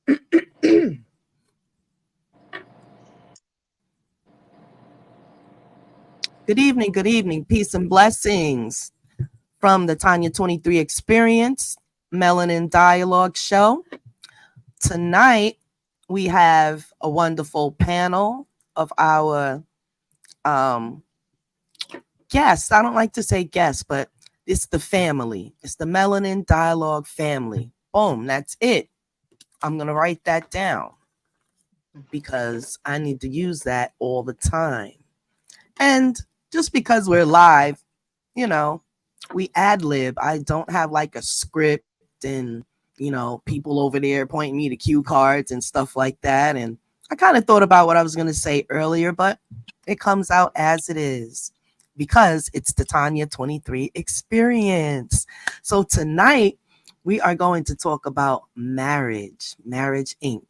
Good evening, good evening. Peace and blessings from the Tanya 23 Experience Melanin Dialogue Show. Tonight, we have a wonderful panel of our um, guests. I don't like to say guests, but it's the family. It's the Melanin Dialogue family. Boom, that's it. I'm going to write that down because I need to use that all the time. And just because we're live, you know, we ad lib. I don't have like a script and, people over there pointing me to cue cards and stuff like that. And I kind of thought about what I was going to say earlier, but it comes out as it is because it's the Tanya 23 experience. So tonight we are going to talk about Marriage Inc.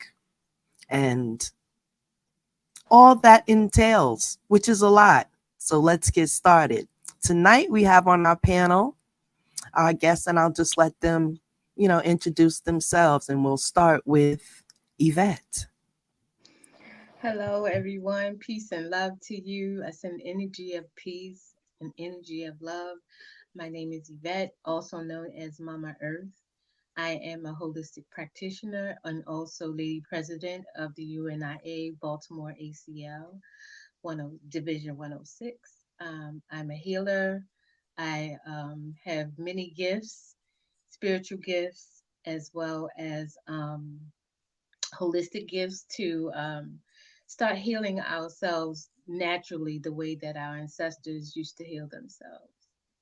and all that entails, which is a lot. So let's get started. Tonight we have on our panel our guests, and I'll just let them, introduce themselves, and we'll start with Yvette. Hello, everyone. Peace and love to you. I send energy of peace and energy of love. My name is Yvette, also known as Mama Earth. I am a holistic practitioner and also Lady President of the UNIA Baltimore ACL Division 106. I'm a healer. I have many gifts, spiritual gifts, as well as holistic gifts to start healing ourselves naturally the way that our ancestors used to heal themselves.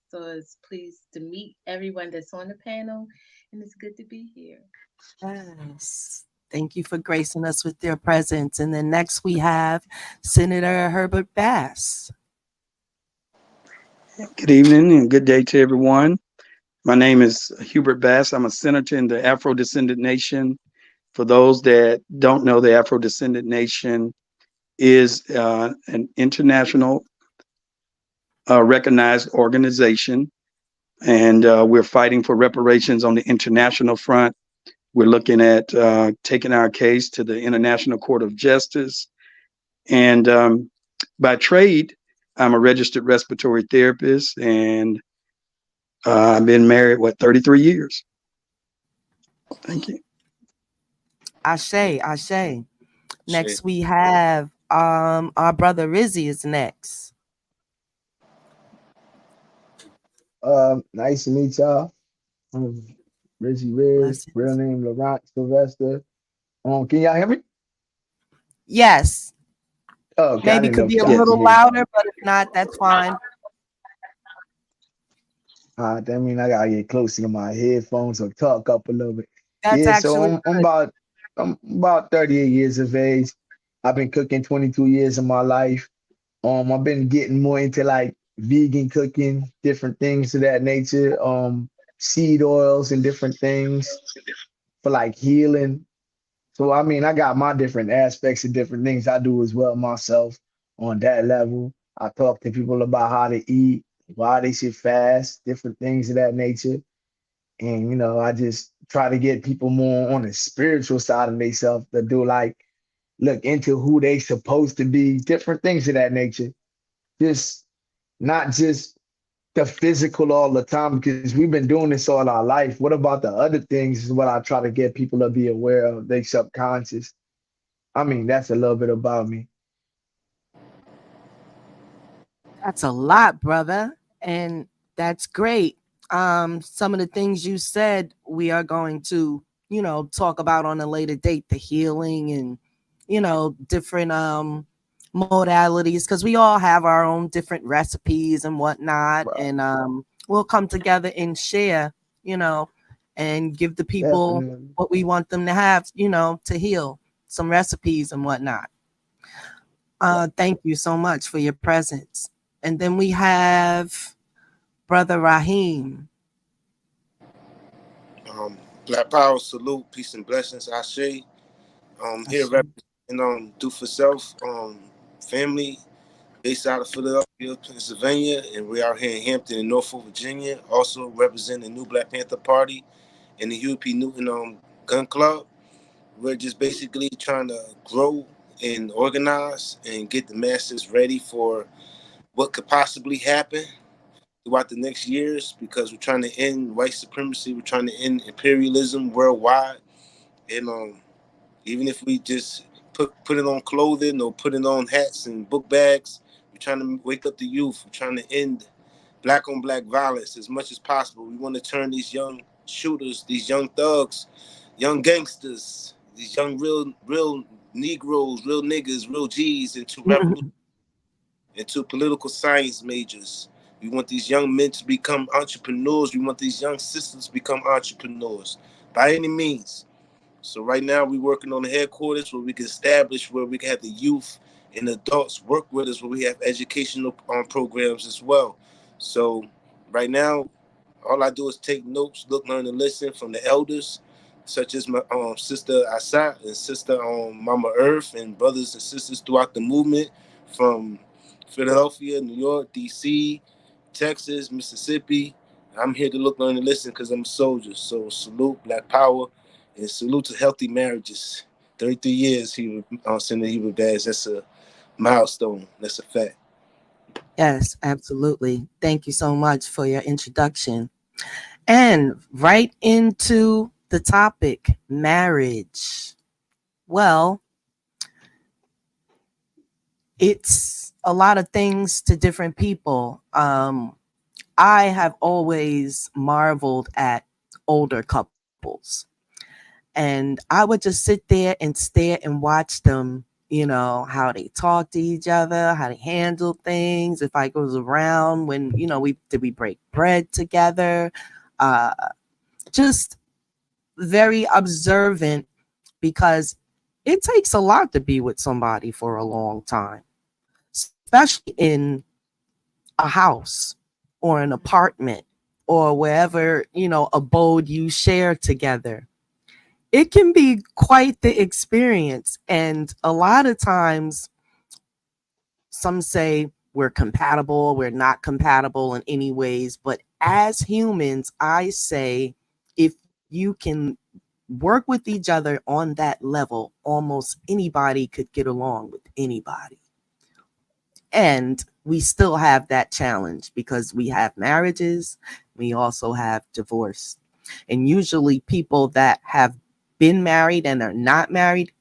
So it's pleased to meet everyone that's on the panel, and it's good to be here. Yes. Thank you for gracing us with your presence. And then next we have Senator Herbert Bass. Good evening and good day to everyone. My name is Hubert Bass. I'm a senator in the Afro Descendant Nation. For those that don't know, the Afro Descendant Nation is an international recognized organization, and we're fighting for reparations on the international front. We're looking at taking our case to the International Court of Justice. And by trade, I'm a registered respiratory therapist, and I've been married, 33 years. Thank you. Ashe, Ashe. Next we have our brother Rizzy is next. Nice to meet y'all. I'm Reggie Riz, Blessings. real name Laurent Sylvester. Can y'all hear me? Yes. Oh, okay, I Maybe didn't know could if be a y'all Yes. could little hear me. louder, but if not, that's fine. That mean I gotta get closer to my headphones or talk up a little bit. That's Yeah, so actually good. I'm about 38 years of age. I've been cooking 22 years of my life. I've been getting more into like vegan cooking, different things of that nature. Seed oils and different things for like healing. So I mean, I got my different aspects and different things I do as well myself on that level. I talk to people about how to eat, why they should fast, different things of that nature. And I just try to get people more on the spiritual side of themselves to do like look into who they supposed to be, different things of that nature. Just not just the physical all the time because we've been doing this all our life. What about the other things is what I try to get people to be aware of, they subconscious. I mean, that's a little bit about me. That's a lot, brother. And that's great. Some of the things you said we are going to, talk about on a later date, the healing and, different modalities, because we all have our own different recipes and whatnot. Right. And we'll come together and share, you know, and give the people Definitely. what we want them to have, to heal, some recipes and whatnot. Right. Thank you so much for your presence. And then we have Brother Raheem. Black Power, salute, peace and blessings. Ashe. Here representing Do for Self family based out of Philadelphia, Pennsylvania, and we are here in Hampton in Norfolk, Virginia. Also representing the New Black Panther Party and the UP Newton Gun Club. We're just basically trying to grow and organize and get the masses ready for what could possibly happen throughout the next years, because we're trying to end white supremacy, we're trying to end imperialism worldwide, and even if we just put it on clothing or put it on hats and book bags, we're trying to wake up the youth. We're trying to end black on black violence as much as possible. We want to turn these young shooters, these young thugs, young gangsters, these young real Negroes, real niggas, real G's into revolution, into political science majors. We want these young men to become entrepreneurs. We want these young sisters to become entrepreneurs by any means. So right now we're working on the headquarters where we can establish, where we can have the youth and adults work with us, where we have educational programs as well. So right now, all I do is take notes, look, learn, and listen from the elders, such as my sister Asat and sister Mama Earth, and brothers and sisters throughout the movement from Philadelphia, New York, D.C., Texas, Mississippi. I'm here to look, learn, and listen because I'm a soldier. So salute Black Power and salute to healthy marriages. 33 years he was sending Hebrew dads. That's a milestone. That's a fact. Yes, absolutely. Thank you so much for your introduction. And right into the topic, marriage. Well, it's a lot of things to different people. I have always marveled at older couples. And I would just sit there and stare and watch them, how they talk to each other, how they handle things. If I goes around when, we break bread together. Uh, just very observant because it takes a lot to be with somebody for a long time, especially in a house or an apartment or wherever, abode you share together. It can be quite the experience. And a lot of times, some say we're compatible, we're not compatible in any ways. But as humans, I say if you can work with each other on that level, almost anybody could get along with anybody. And we still have that challenge because we have marriages, we also have divorce. And usually people that have been married and are not married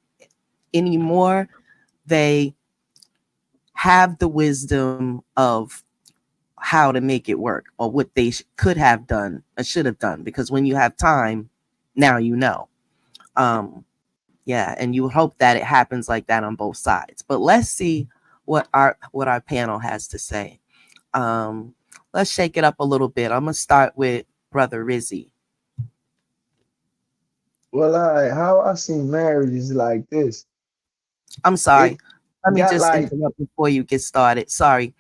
anymore, they have the wisdom of how to make it work or what they could have done or should have done. Because when you have time, now you know. Yeah, and you hope that it happens like that on both sides. But let's see what our panel has to say. Um, let's shake it up a little bit. I'm gonna start with Brother Rizzy. Well, how I see marriage is like this. I'm It sorry. Let me got just like, interrupt before you get started. Sorry.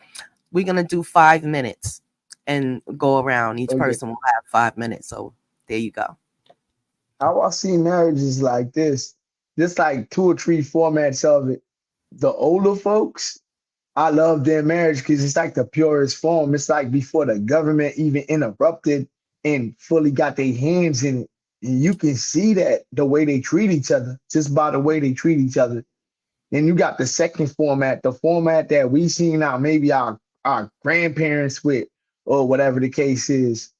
We're gonna do 5 minutes and go around. Each okay, person will have 5 minutes. So there you go. how I see marriage is like this. Just like two or three formats of it. The older folks, I love their marriage because it's like the purest form. It's like before the government even interrupted and fully got their hands in it. And you can see that the way they treat each other, just by the way they treat each other. Then you got the second format, the format that we see now, maybe our grandparents with, or whatever the case is.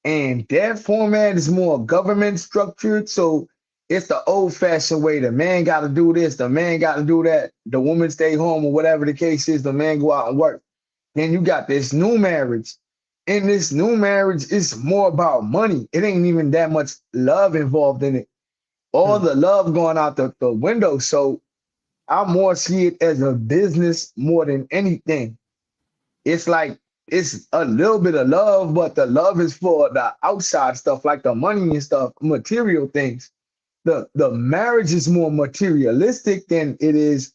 And that format is more government structured. So it's the old fashioned way. The man got to do this, the man got to do that, the woman stay home, or whatever the case is, the man go out and work. Then you got this new marriage. In this new marriage, it's more about money. It ain't even that much love involved in it. All Hmm. the love going out the window. So I more see it as a business more than anything. It's like it's a little bit of love, but the love is for the outside stuff, like the money and stuff, material things. The marriage is more materialistic than it is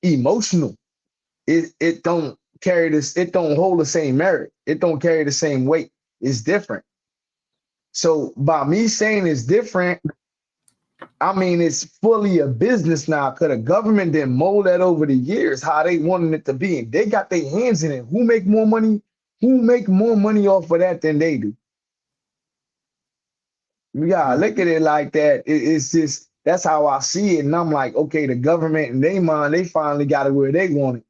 emotional. It don't carry this, it don't hold the same merit, it don't carry the same weight. It's different. So by me saying it's different, I mean, it's fully a business now because the government didn't mold that over the years how they wanted it to be. And they got their hands in it. Who make more money? Who make more money off of that than they do? You gotta Hmm. look at it like that. It's just That's how I see it. And I'm like, okay, the government in their mind, they finally got it where they want it.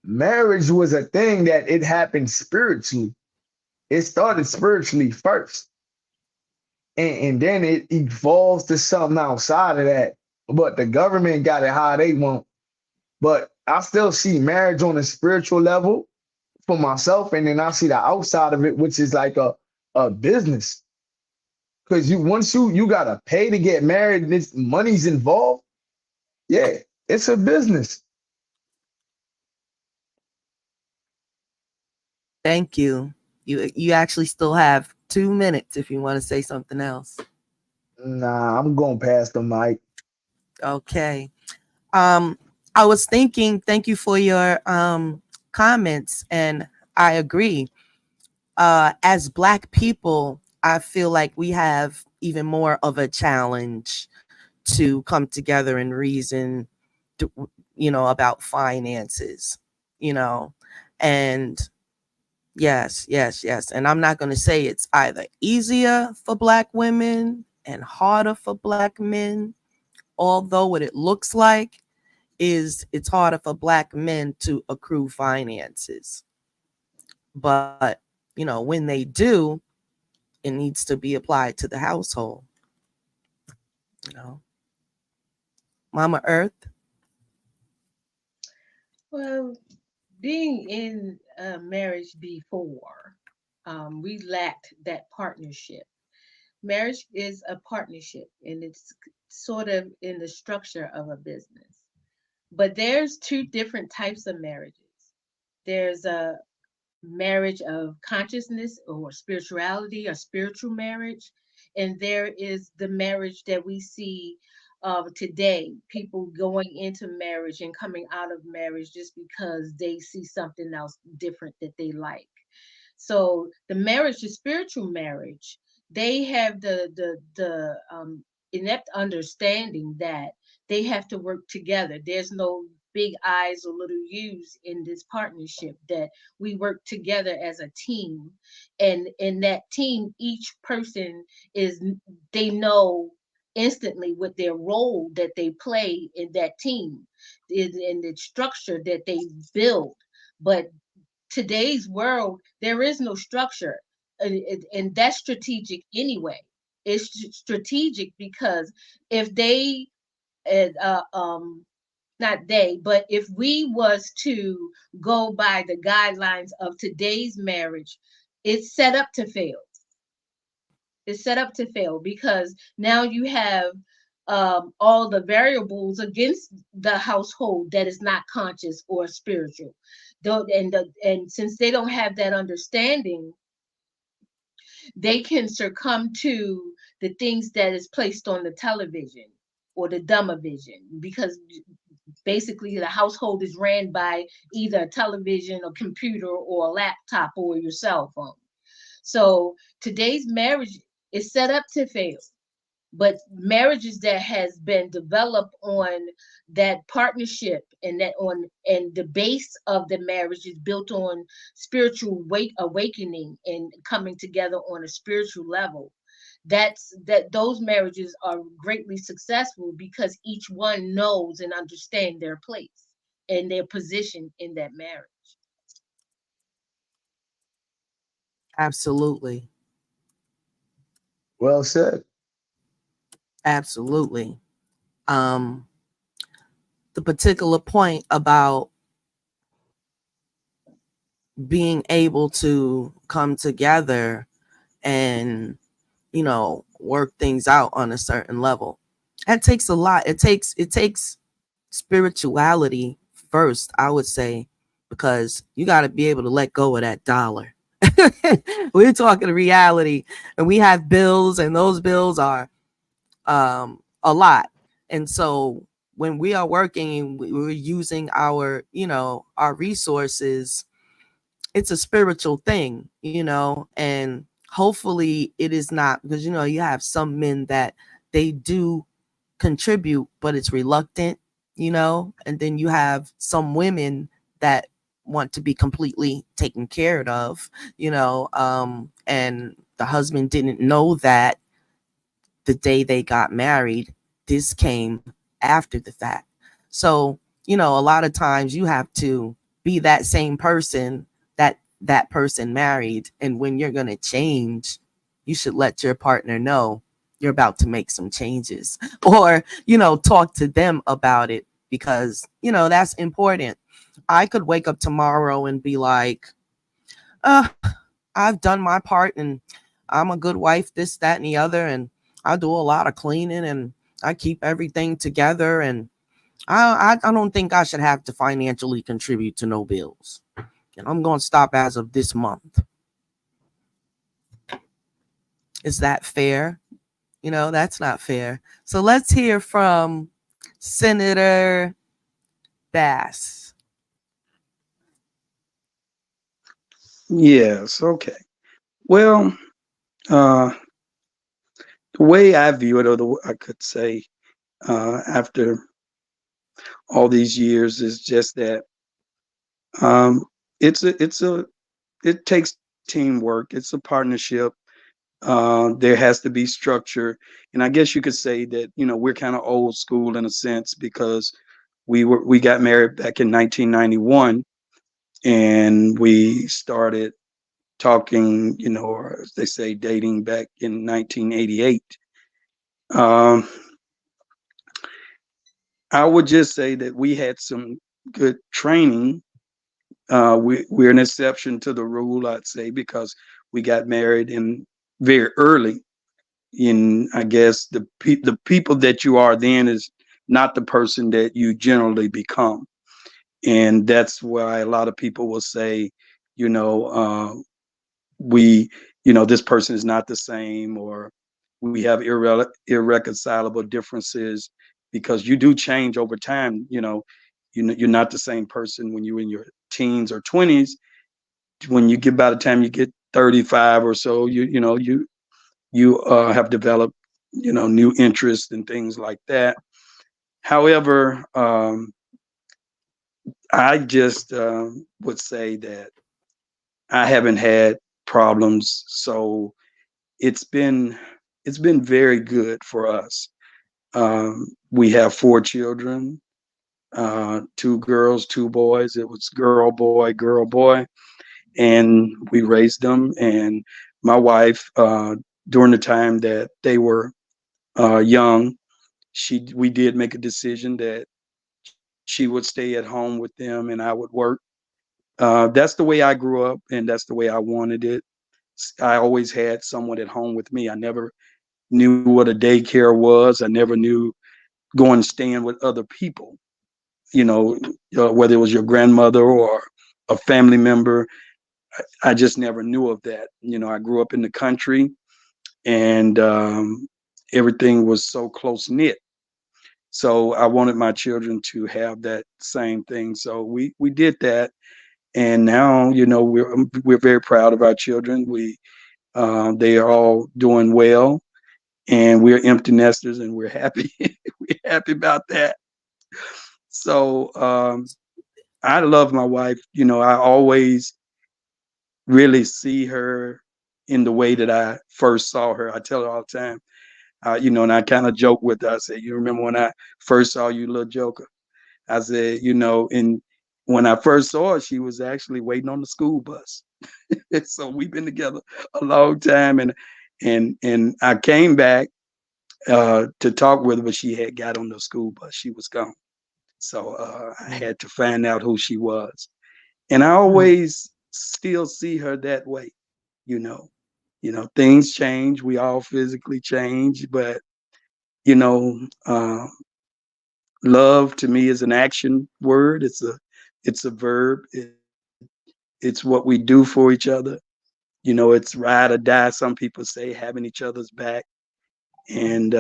Marriage was a thing that it happened spiritually. It started spiritually first. And then it evolves to something outside of that. But the government got it how they want. But I still see marriage on a spiritual level for myself. And then I see the outside of it, which is like a business. Because once you gotta pay to get married, this money's involved. Yeah, it's a business. Thank you. You actually still have 2 minutes if you want to say something else. Nah, I'm going past the mic. Okay. I was thinking, thank you for your comments, and I agree. As Black people, I feel like we have even more of a challenge to come together and reason, about finances, you know, and yes, yes, yes. And I'm not going to say it's either easier for Black women and harder for Black men, although what it looks like is it's harder for Black men to accrue finances. But, when they do, it needs to be applied to the household, you know. Mama Earth. Well, being in a marriage before, we lacked that partnership. Marriage is a partnership, and it's sort of in the structure of a business. But there's two different types of marriages. There's a marriage of consciousness or spirituality or spiritual marriage, and there is the marriage that we see today, people going into marriage and coming out of marriage just because they see something else different that they like. So the marriage, the spiritual marriage, they have the inept understanding that they have to work together. There's no big I's or little U's in this partnership, that we work together as a team. And in that team, each person is, they know instantly what their role that they play in that team, in the structure that they build. But today's world, there is no structure, and that's strategic anyway. It's strategic because if they, uh, uh, um, not they, but if we was to go by the guidelines of today's marriage, it's set up to fail. It's set up to fail because now you have all the variables against the household that is not conscious or spiritual. And since they don't have that understanding, they can succumb to the things that is placed on the television or the vision, because basically the household is ran by either a television, a computer, or a laptop, or your cell phone. So today's marriage is set up to fail. But marriages that has been developed on that partnership, and that on, and the base of the marriage is built on spiritual awakening and coming together on a spiritual level, that those marriages are greatly successful because each one knows and understand their place and their position in that marriage. Absolutely. Well said. Absolutely. Um, the particular point about being able to come together and, work things out on a certain level. That takes a lot. It takes spirituality first, I would say, because you got to be able to let go of that dollar. We're talking reality, and we have bills, and those bills are a lot. And so when we are working, we're using our resources. It's a spiritual thing, and hopefully it is not, because you have some men that they do contribute, but it's reluctant, and then you have some women that want to be completely taken care of, and the husband didn't know that the day they got married. This came after the fact. So, a lot of times you have to be that same person that person married. And when you're going to change, you should let your partner know you're about to make some changes, or, talk to them about it, because, that's important. I could wake up tomorrow and be like, uh, I've done my part and I'm a good wife, this, that, and the other. And I do a lot of cleaning and I keep everything together. And I don't think I should have to financially contribute to no bills. And I'm going to stop as of this month. Is that fair? That's not fair. So let's hear from Senator Bass. Yes. Okay. Well, uh, the way I view it, or I could say, after all these years, is just that it's a it takes teamwork. It's a partnership. There has to be structure, and I guess you could say that we're kind of old school in a sense, because we got married back in 1991, and we started talking, or as they say, dating back in 1988. Um, I would just say that we had some good training. We're an exception to the rule, I'd say, because we got married in very early. In I guess the people that you are then is not the person that you generally become, and that's why a lot of people will say, you know, we, this person is not the same, or we have irreconcilable differences, because you do change over time. You're not the same person when you're in your teens or 20s. When you get, by the time you get 35 or so, you have developed new interests and things like that. However, I just would say that I haven't had problems, so it's been it's been very good for us. We have 4 children, 2 girls, 2 boys. It was girl, boy, and we raised them. And my wife, during the time that they were young, we did make a decision that she would stay at home with them and I would work. That's the way I grew up, and that's the way I wanted it. I always had someone at home with me. I never knew what a daycare was. I never knew going staying with other people. You know, whether it was your grandmother or a family member, I just never knew of that. I grew up in the country, and everything was so close knit. So I wanted my children to have that same thing. So we did that, and now we're very proud of our children. They are all doing well, and we're empty nesters, and we're happy. We're happy about that. So I love my wife. I always really see her in the way that I first saw her. I tell her all the time, and I kind of joke with her. I say, "You remember when I first saw you, little joker?" I said, and when I first saw her, she was actually waiting on the school bus. So we've been together a long time, and I came back to talk with her, but she had got on the school bus. She was gone. So I had to find out who she was. And I Mhm. always still see her that way, you know. Things change. We all physically change, but you know, uh, love to me is an action word. It's a verb. It's what we do for each other. It's ride or die. Some people say having each other's back, and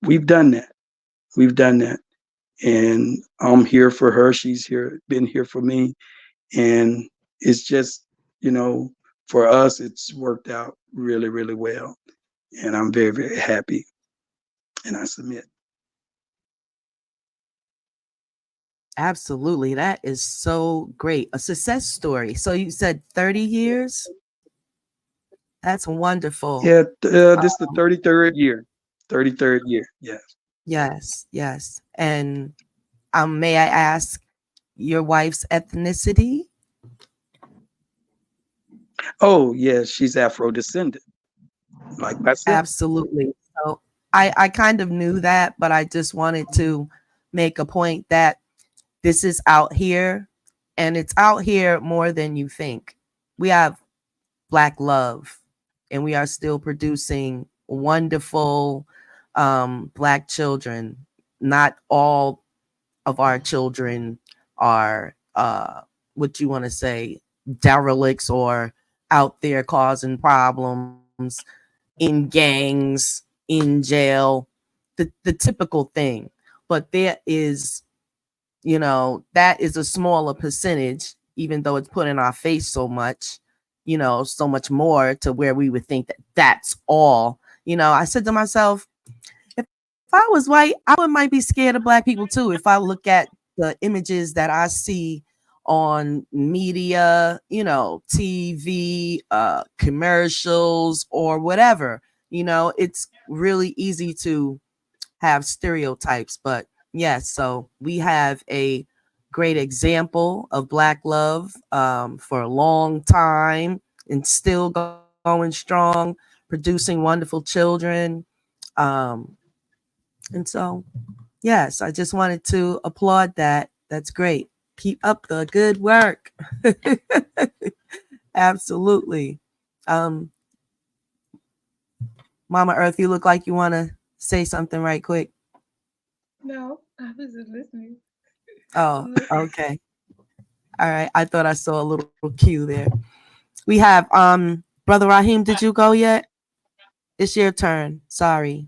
we've done that. We've done that, and I'm here for her. She's been here for me, and it's just for us, it's worked out really, really well, and I'm very, very happy. And I submit. Absolutely. That is so great. A success story. So you said 30 years? That's wonderful. Yeah, this is the 33rd year. 33rd year. Yes. Yes, yes. And may I ask your wife's ethnicity? Oh, yes, she's Afro descendant, like myself. Absolutely. So I kind of knew that, but I just wanted to make a point that this is out here, and it's out here more than you think. We have Black love, and we are still producing wonderful Black children. Not all of our children are what you want to say, derelicts or out there causing problems in gangs, in jail, the typical thing. But there is, that is a smaller percentage, even though it's put in our face so much, so much more to where we would think that that's all. I said to myself, if I was white, I would might be scared of Black people too. If I look at the images that I see on media, TV, commercials, or whatever, it's really easy to have stereotypes. But yes, so we have a great example of Black love for a long time and still going strong, producing wonderful children. Um, and so, yes, I just wanted to applaud that. That's great. Keep up the good work. Absolutely. Um, Mama Earth, you look like you want to say something right quick. No, I was just listening. Oh, I'm listening. okay. All right. I thought I saw a little cue there. We have Brother Raheem, did you go yet? It's your turn. Sorry.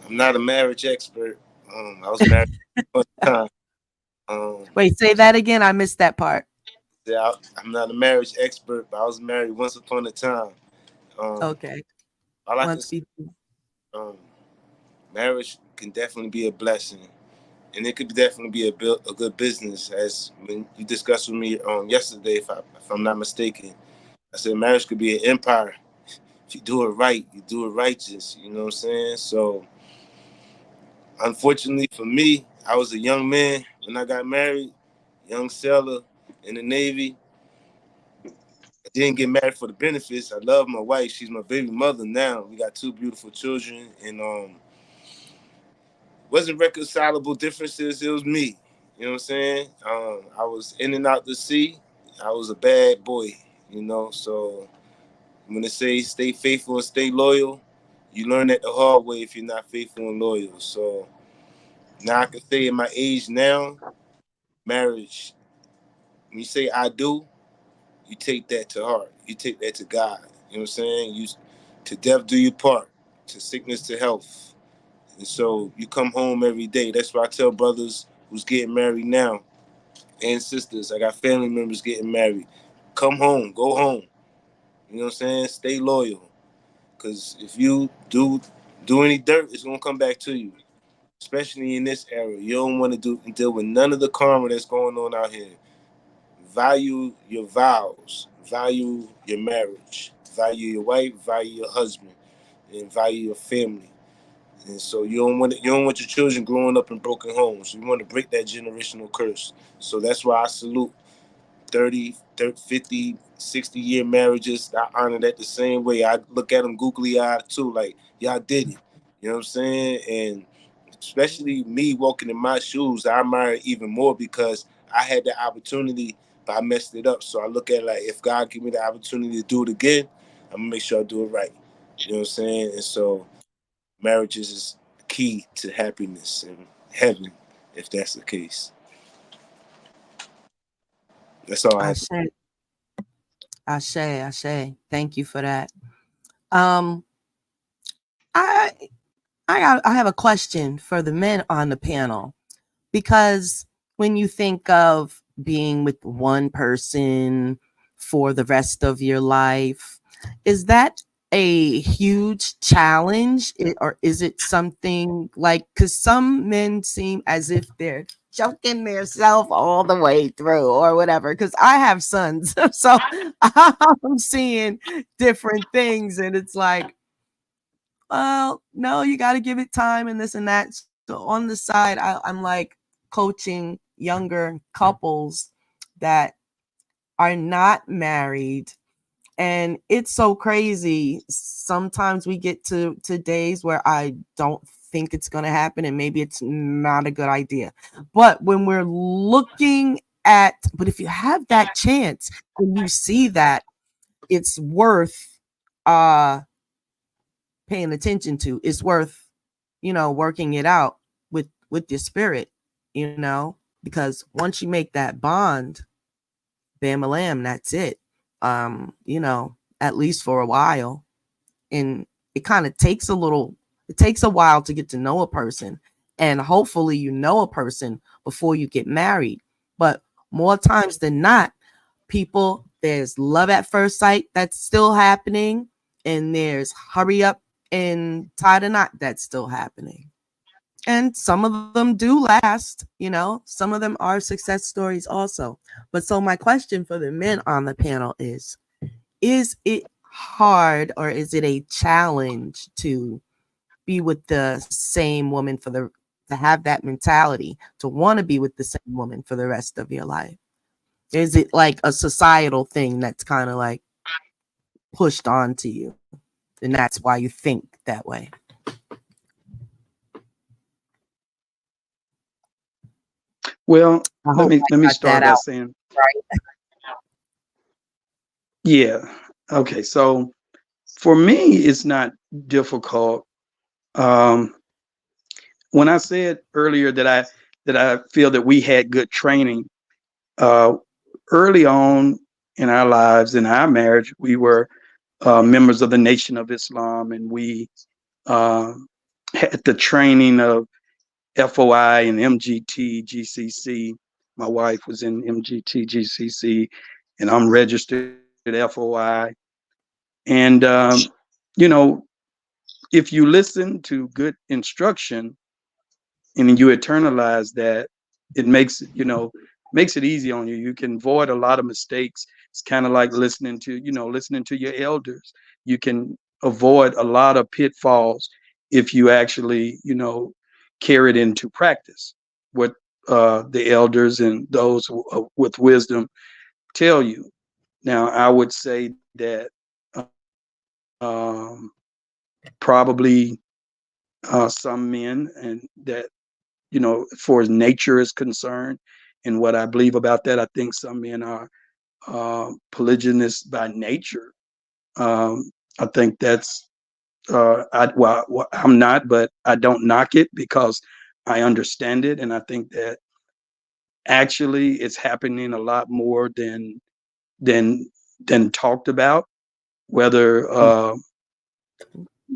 I'm not a marriage expert. I was married one time. Wait, say that again. I missed that part. Yeah, I'm not a marriage expert, but I was married once upon a time. Um, Okay. all I can Once say, we um, marriage can definitely be a blessing, and it could definitely be a good business. As when you discussed with me yesterday, if I'm not mistaken, I said marriage could be an empire. If you do it right, you do it righteous. You know what I'm saying? So, unfortunately for me, I was a young man when I got married, young sailor in the Navy. I didn't get married for the benefits. I love my wife. She's my baby mother now. We got two beautiful children, and wasn't reconcilable differences. It was me. You know what I'm saying? I was in and out the sea. I was a bad boy. So when they say stay faithful and stay loyal, you learn that the hard way if you're not faithful and loyal. So now I can say in my age now, marriage, when you say I do, you take that to heart. You take that to God. You know what I'm saying? You to death do your part, to sickness to health. And so you come home every day. That's why I tell brothers who's getting married now and sisters. I got family members getting married. Come home, go home. You know what I'm saying? Stay loyal. Cause if you do any dirt, it's gonna come back to you. Especially in this era. You don't want to deal with none of the karma that's going on out here. Value your vows, value your marriage, value your wife, value your husband, and value your family. And so you don't want your children growing up in broken homes. You want to break that generational curse. So that's why I salute 50, 60-year marriages. I honor that the same way. I look at them googly eyed too, like y'all did it. You know what I'm saying? And especially me walking in my shoes, I admire it even more because I had the opportunity, but I messed it up. So I look at it like if God give me the opportunity to do it again, I'm gonna make sure I do it right. You know what I'm saying? And so marriages is key to happiness and heaven, if that's the case. That's all I have. Ashe, Ashe, Ashe. Thank you for that. Um, I I have a question for the men on the panel, because when you think of being with one person for the rest of your life, is that a huge challenge? Or is it something like, because some men seem as if they're choking themselves all the way through or whatever, because I have sons, so I'm seeing different things, and it's like, well, no, you got to give it time and this and that. So on the side, I'm like coaching younger couples that are not married. And it's so crazy. Sometimes we get to days where I don't think it's going to happen, and maybe it's not a good idea. But when we're looking but if you have that chance and you see that it's worth uh paying attention to, it's worth, working it out with your spirit, because once you make that bond, bam a lamb, that's it. At least for a while. And it kind of it takes a while to get to know a person. And hopefully you know a person before you get married. But more times than not, there's love at first sight that's still happening. And there's hurry up and tie the knot that's still happening. And some of them do last, some of them are success stories also. But so my question for the men on the panel is it hard, or is it a challenge to be with the same woman to have that mentality, to want to be with the same woman for the rest of your life? Is it like a societal thing that's kind of like pushed onto you, and that's why you think that way? Well, I let hope me I let me got that start by out saying, right. yeah. Okay, so for me, it's not difficult. Um, when I said earlier that I feel that we had good training uh, early on in our lives, in our marriage, we were members of the Nation of Islam, and we uh, had the training of FOI and MGT, GCC. My wife was in MGT, GCC, and I'm registered FOI. And, you know, if you listen to good instruction and you internalize that, it makes it easy on you. You can avoid a lot of mistakes. It's kind of like listening to your elders. You can avoid a lot of pitfalls if you actually, carry it into practice. What the elders and those with wisdom tell you. Now, I would say that um, probably some men, and that, as far as nature is concerned, and what I believe about that, I think some men are polygynous by nature. I think that's I'm not, but I don't knock it because I understand it, and I think that actually it's happening a lot more than than talked about, whether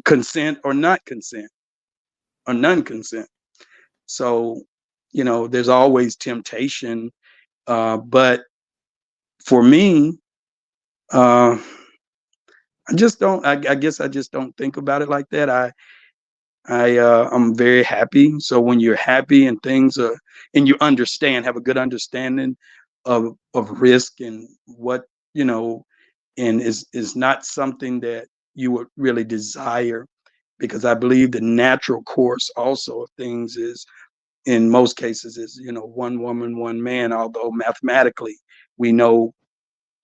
consent or not consent or non-consent. So, there's always temptation, but for me, uh, I just don't. I guess I just don't think about it like that. I'm very happy. So when you're happy and things are, and you have a good understanding of risk and what, and is not something that you would really desire, because I believe the natural course also of things is, in most cases, is, one woman, one man, although mathematically we know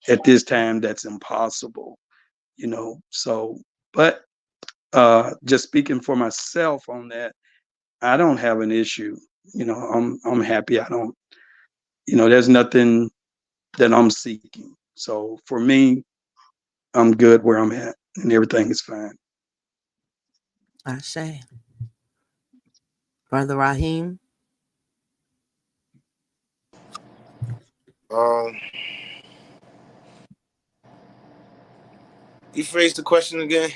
at this time that's impossible, so, but just speaking for myself on that, I don't have an issue. I'm happy. I don't, there's nothing that I'm seeking. So for me, I'm good where I'm at, and everything is fine. I say, Brother Raheem. Um, you phrased the question again.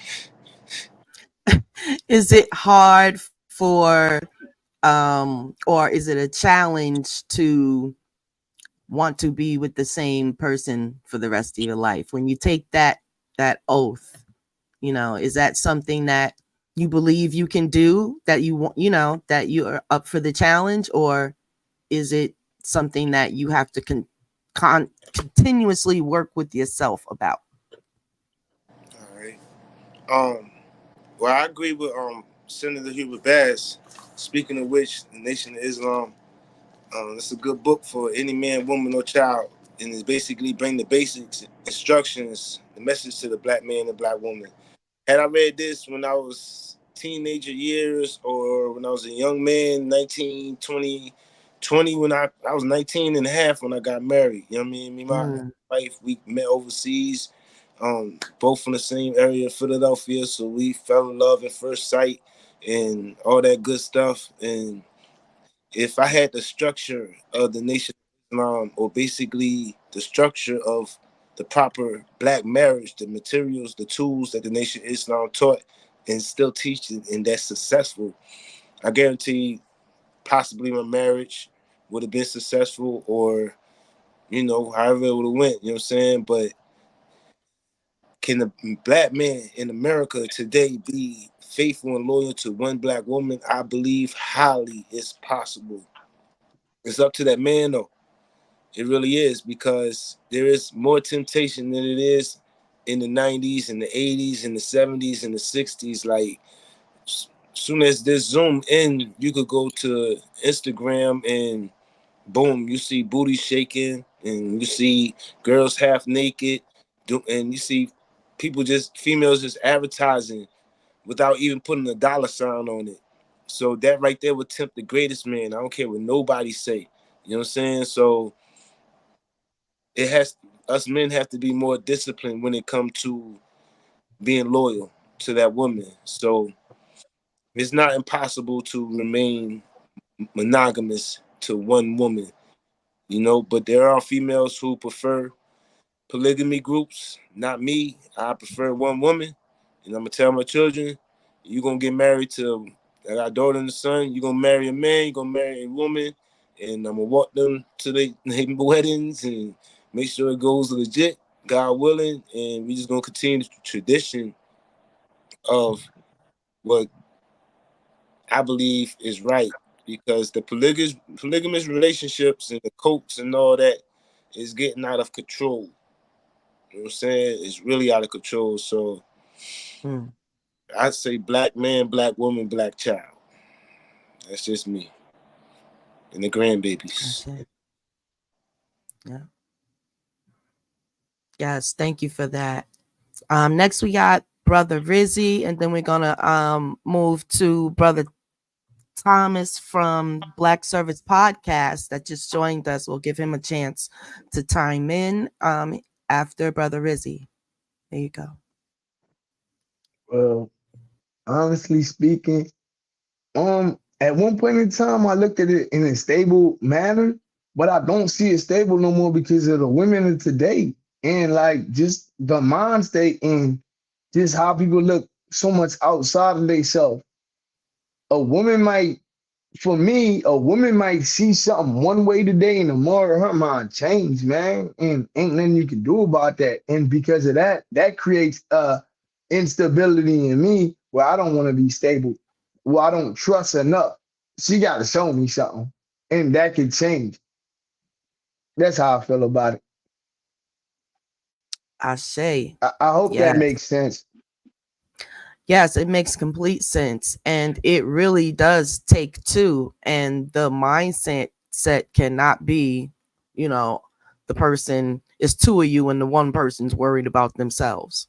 Is it hard or is it a challenge to want to be with the same person for the rest of your life? When you take that oath, is that something that you believe you can do, that you want, that you are up for the challenge, or is it something that you have to continuously work with yourself about? All right. Um, Well, I agree with Senator Hubert Bass. Speaking of which, the Nation of Islam, it's a good book for any man, woman, or child, and it's basically bring the basics, instructions, the message to the black man and black woman. Had I read this when I was teenager years or when I was a young man, 19, 20, 20 when I was 19 and a half when I got married. You know what I mean? Me and my Mm, wife, we met overseas, both from the same area of Philadelphia. So we fell in love at first sight and all that good stuff. And if I had the structure of the Nation of Islam, or basically the structure of the proper black marriage, the materials, the tools that the Nation of Islam taught and still teaches, and that's successful, I guarantee possibly my marriage would have been successful, or however it would have went. You know what I'm saying? But can the black man in America today be faithful and loyal to one black woman? I believe highly it's possible. It's up to that man though. It really is, because there is more temptation than it is in the 90s and the 80s and the 70s and the 60s. Like, soon as this zoom in, you could go to Instagram and boom, you see booty shaking and you see girls half naked, and you see females just advertising without even putting a dollar sign on it. So that right there would tempt the greatest man. I don't care what nobody say. You know what I'm saying? So it has us men have to be more disciplined when it comes to being loyal to that woman. So it's not impossible to remain monogamous to one woman, but there are females who prefer polygamy groups. Not me. I prefer one woman. And I'm gonna tell my children, you're gonna get married to, I got a daughter and a son, you're gonna marry a man, you're gonna marry a woman, and I'm gonna walk them to their weddings and make sure it goes legit, God willing, and we just gonna continue the tradition of what I believe is right. Because the polygamous relationships and the cults and all that is getting out of control. You know what I'm saying? It's really out of control. So mm, I'd say black man, black woman, black child. That's just me. And the grandbabies. that's it. Yeah. Yes. Thank you for that. Next we got Brother Rizzy, and then we're gonna move to Brother Thomas from Black Service Podcast that just joined us. We'll give him a chance to chime in after Brother Rizzy. There you go. Well, honestly speaking, at one point in time, I looked at it in a stable manner, but I don't see it stable no more because of the women of today and like just the mind state and just how people look so much outside of themselves. A woman might, for me, a woman might see something one way today and tomorrow her mind change, man. And ain't nothing you can do about that. And because of that, that creates instability in me where I don't want to be stable. Well, I don't trust enough. She got to show me something. And that could change. That's how I feel about it. I say, I hope that yes. makes sense. Yes, it makes complete sense. And it really does take two. And the mindset set cannot be, you know, the person is two of you and the one person's worried about themselves.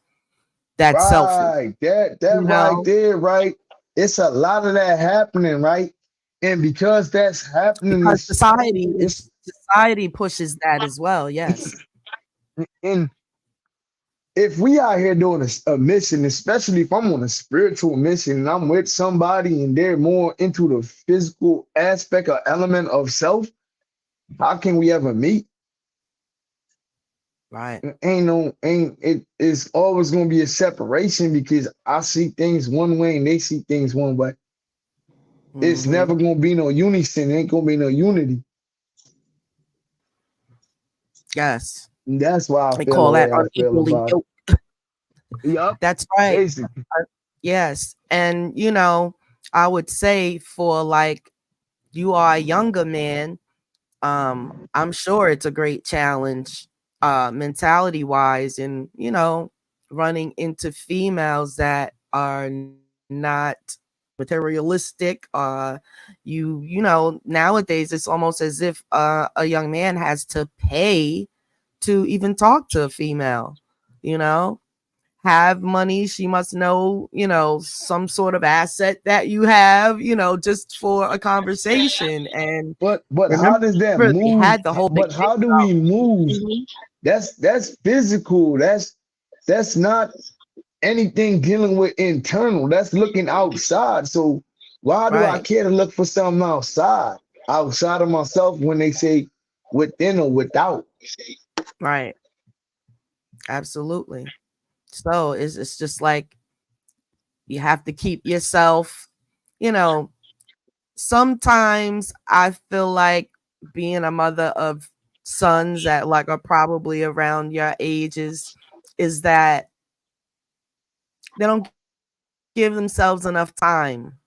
That's selfish, Right. That you right know, there, right? It's a lot of that happening, right? And because that's happening, because it's society pushes that as well. Yes. and if we out here doing a mission, especially if I'm on a spiritual mission and I'm with somebody and they're more into the physical aspect or element of self, how can we ever meet? Right. Ain't it is always gonna be a separation because I see things one way and they see things one way. It's Mm-hmm. never gonna be no unison, ain't gonna be no unity. Yes. And that's why I They feel call the that way I feel unequally about it. yoked. Yup, That's right. basically. Yes. And, I would say for like you are a younger man, I'm sure it's a great challenge, mentality wise, and, running into females that are not materialistic. Nowadays it's almost as if a young man has to pay to even talk to a female, you know, have money. She must know, some sort of asset that you have, just for a conversation. And But how remember, does that they move? had the whole big But thing how do about. we move? Mhm. That's physical. That's not anything dealing with internal. That's looking outside. So why do I Right, care to look for something outside of myself when they say within or without? right, absolutely. So it's just like you have to keep yourself, you know, sometimes I feel like being a mother of sons that like are probably around your ages is that they don't give themselves enough time.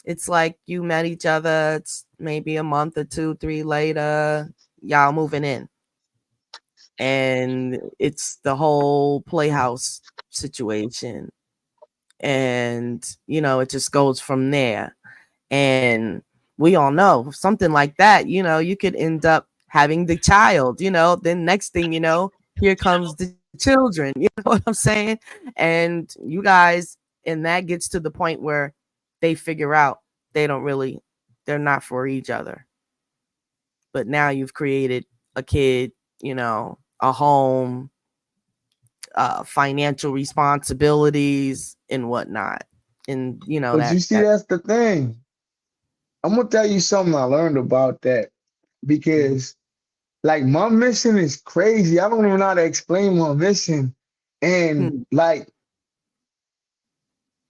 It's like you met each other, it's maybe a month or two, three later, y'all moving in. And it's the whole playhouse situation. And, it just goes from there. And we all know something like that, you could end up having the child, then next thing you know, here comes the children, you know what I'm saying? And you guys, and that gets to the point where they figure out they're not for each other. But now you've created a kid, a home, financial responsibilities and whatnot. And But you that see, that's the thing. I'm gonna tell you something I learned about that Mhm. because like my mission is crazy. I don't even know how to explain my mission. And Hmm. like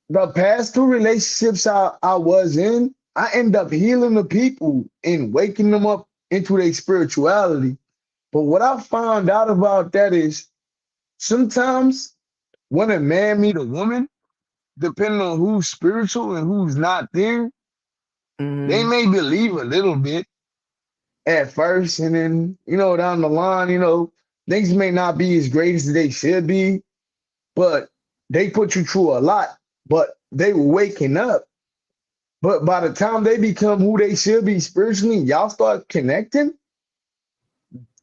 the past two relationships I was in, I end up healing the people and waking them up into their spirituality. But what I found out about that is sometimes when a man meet a woman, depending on who's spiritual and who's not there, they Mhm. may believe a little bit at first, and then down the line, things may not be as great as they should be, but they put you through a lot. But they were waking up. But by the time they become who they should be spiritually, y'all start connecting,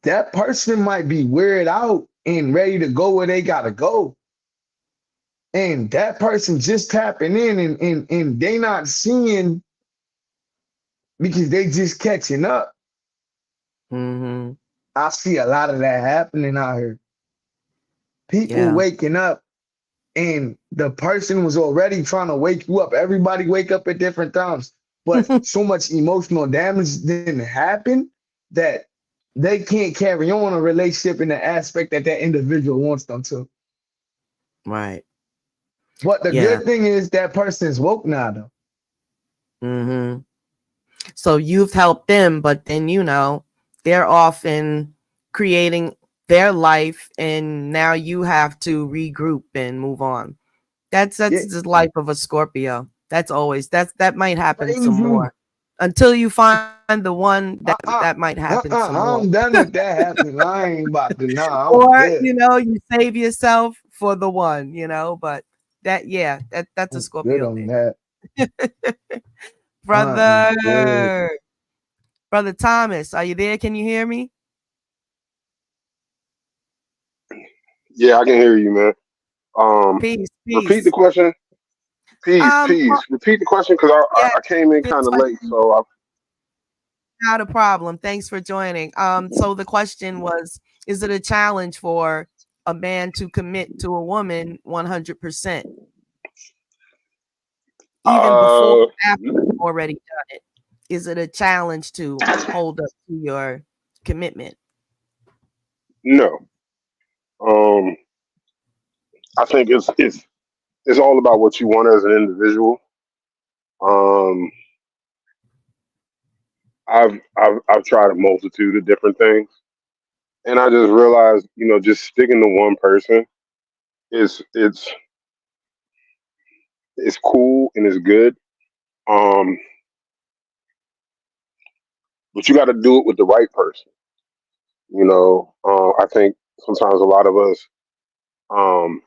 that person might be weird out and ready to go where they gotta go. And that person just tapping in and they not seeing because they just catching up. Mhm. I see a lot of that happening out here. People Yeah. waking up and the person was already trying to wake you up. Everybody wake up at different times, but so much emotional damage didn't happen that they can't carry on a relationship in the aspect that that individual wants them to. Right. But the Yeah. good thing is that person is woke now, though. Mhm. So you've helped them, but then they're off and creating their life, and now you have to regroup and move on. That's Yeah, the life of a Scorpio. That might happen some crazy. more until you find the one that Uh-uh, might happen some more. I'm done with that happening. I ain't about to. Nah, I'm Or good. you save yourself for the one, but that's a I'm good Scorpio on thing. that. I am good. Brother Brother Thomas, are you there? Can you hear me? Yeah, I can hear you, man. Um, Peace, Repeat the peace. question. Peace, Well, peace. Repeat the question because yeah, I came in the kind of late, question, so I, not a problem. Thanks for joining. So the question was, is it a challenge for a man to commit to a woman 100%, even before uh or after you've already done it? Is it a challenge to hold up to your commitment? no. Um, I think it's all about what you want as an individual. Um, I've tried a multitude of different things, and I just realized, just sticking to one person is it's cool and it's good. Um, but you got to do it with the right person. I think sometimes a lot of us um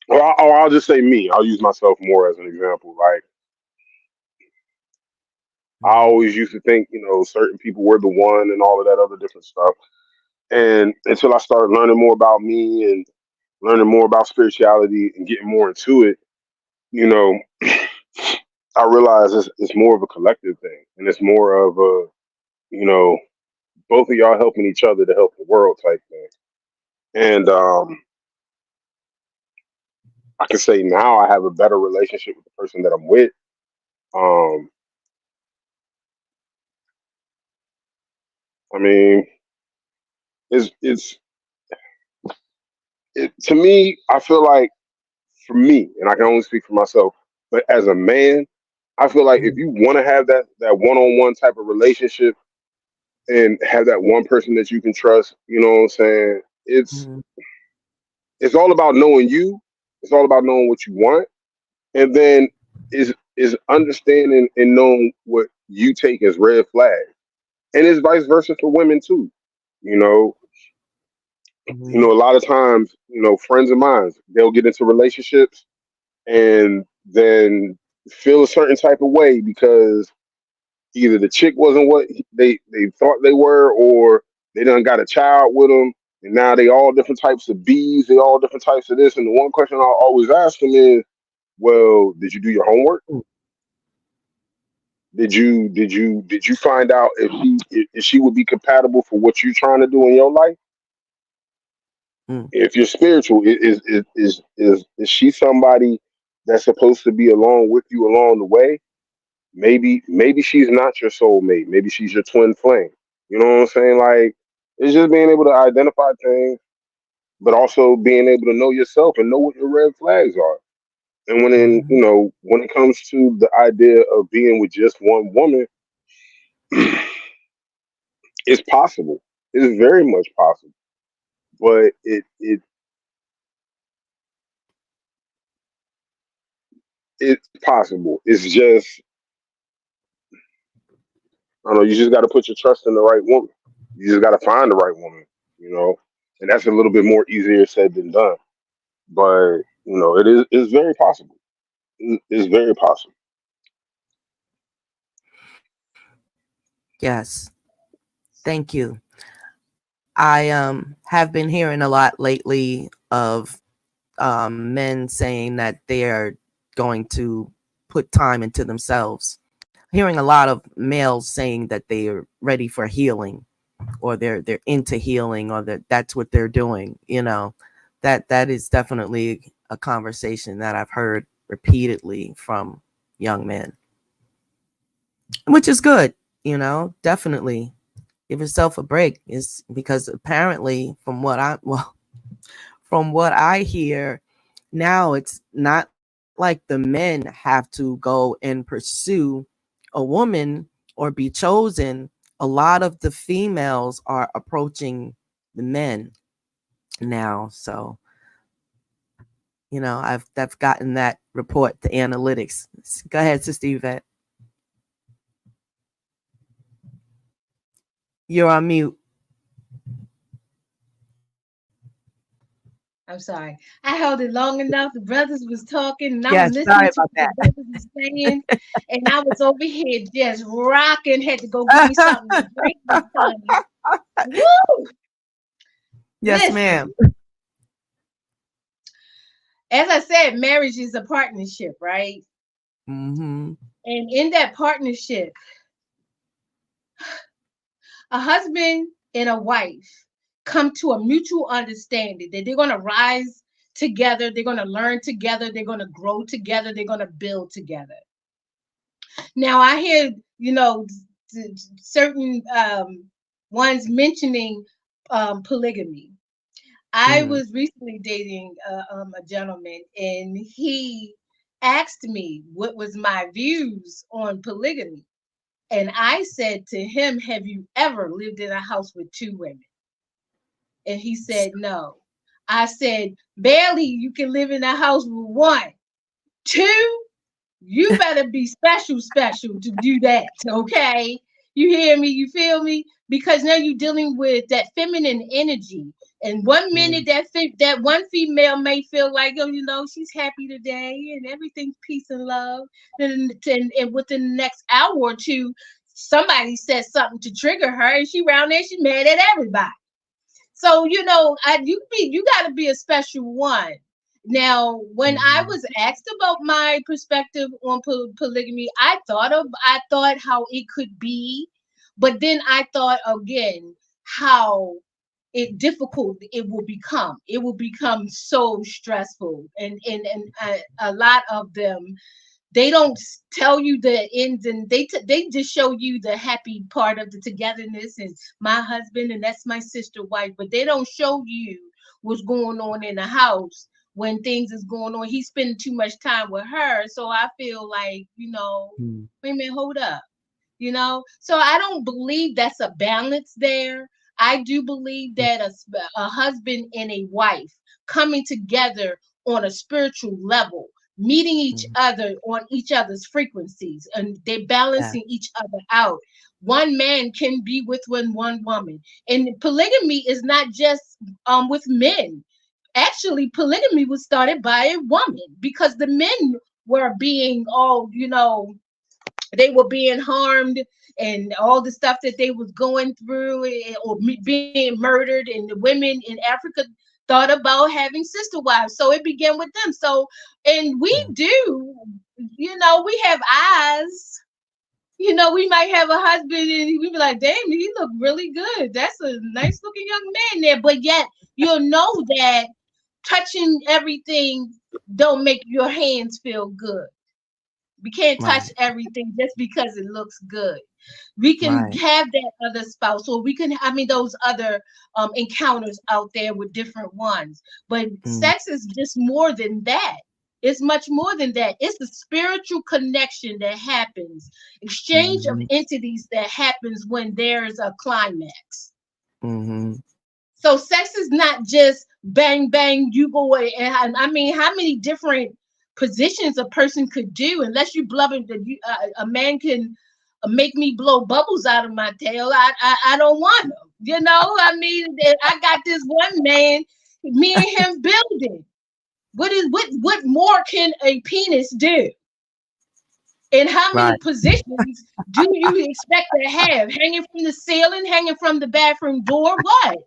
or I'll just say me. I'll use myself more as an example. Like I always used to think, certain people were the one and all of that other different stuff. And until I started learning more about me and learning more about spirituality and getting more into it, you know, I realized it's more of a collective thing, and it's more of a, you know, both of y'all helping each other to help the world type thing. And I can say now I have a better relationship with the person that I'm with. Um, I mean, it's to me. I feel like for me, and I can only speak for myself, but as a man, I feel like if Mhm. you want to have that one on one type of relationship and have that one person that you can trust, you know what I'm saying? Mhm. It's all about knowing you. It's all about knowing what you want, and then is understanding and knowing what you take as red flags, and it's vice versa for women too. You know, Mhm. a lot of times, friends of mine, they'll get into relationships and then feel a certain type of way because either the chick wasn't what they thought they were, or they done got a child with them, and now they all different types of B's, they all different types of this. And the one question I always ask them is, well, did you do your homework? Did you find out if she would be compatible for what you're trying to do in your life? Mhm. If you're spiritual, is she somebody that's supposed to be along with you along the way? Maybe she's not your soulmate. Maybe she's your twin flame. You know what I'm saying? Like it's just being able to identify things, but also being able to know yourself and know what your red flags are. And Mhm. when it comes to the idea of being with just one woman, it's possible. It's very much possible. But it's possible. It's just I don't know, you just gotta put your trust in the right woman. You just gotta find the right woman, you know. And that's a little bit more easier said than done. But it's very possible. It's very possible. Yes. Thank you. I have been hearing a lot lately of men saying that they're going to put time into themselves. Hearing a lot of males saying that they are ready for healing, or they're into healing, or that's what they're doing. That is definitely a conversation that I've heard repeatedly from young men, which is good. Definitely give yourself a break. Is because apparently, from what I hear now, it's not like the men have to go and pursue a woman or be chosen. A lot of the females are approaching the men now. So, I've gotten that report, the analytics. Go ahead, Sister Yvette. You're on mute. I'm sorry. I held it long enough. The brothers was talking, and I was Yes, listening sorry to about what the brothers was saying, and I was over here just rocking. Had to go get me that. something to drink this time. Woo! Yes, Listen, ma'am. as I said, marriage is a partnership, right? Hmm. And in that partnership, a husband and a wife come to a mutual understanding that they're going to rise together, they're going to learn together, they're going to grow together, they're going to build together. Now, I hear, certain ones mentioning polygamy. I Mm. was recently dating a gentleman, and he asked me what was my views on polygamy. And I said to him, have you ever lived in a house with two women? And he said, no. I said, barely you can live in a house with one. Two, you better be special to do that, okay? You hear me? You feel me? Because now you're dealing with that feminine energy. And one minute that one female may feel like, oh, she's happy today and everything's peace and love. And within the next hour or two, somebody says something to trigger her, and she around there, she's mad at everybody. So you got to be a special one. Now, when I was asked about my perspective on polygamy, I thought how it could be, but then I thought again how difficult it will become. It will become so stressful, and a lot of them, they don't tell you the ends, and they just show you the happy part of the togetherness and my husband and that's my sister wife, but they don't show you what's going on in the house when things is going on. He's spending too much time with her, so I feel like, wait a minute, hold up. So I don't believe that's a balance there. I do believe that a husband and a wife coming together on a spiritual level, meeting each other on each other's frequencies, and they're balancing each other out. One man can be with one woman, and polygamy is not just with men. Actually, polygamy was started by a woman because the men were being they were being harmed, and all the stuff that they was going through, or being murdered, and the women in Africa thought about having sister wives, so it began with them. So, and we do, we have eyes. We might have a husband and we be like, damn, he look really good, that's a nice looking young man there, but yet you'll know that touching everything don't make your hands feel good. We can't touch everything just because it looks good. We can have that other spouse, or we can, those other encounters out there with different ones. But sex is just more than that. It's much more than that. It's the spiritual connection that happens, exchange of entities that happens when there's a climax. So sex is not just bang, bang, you go away. And how many different positions a person could do, unless you blubbing that a man can make me blow bubbles out of my tail. I don't want him. I got this one man, me and him building. What more can a penis do? And how many positions do you expect to have? Hanging from the ceiling, hanging from the bathroom door, what?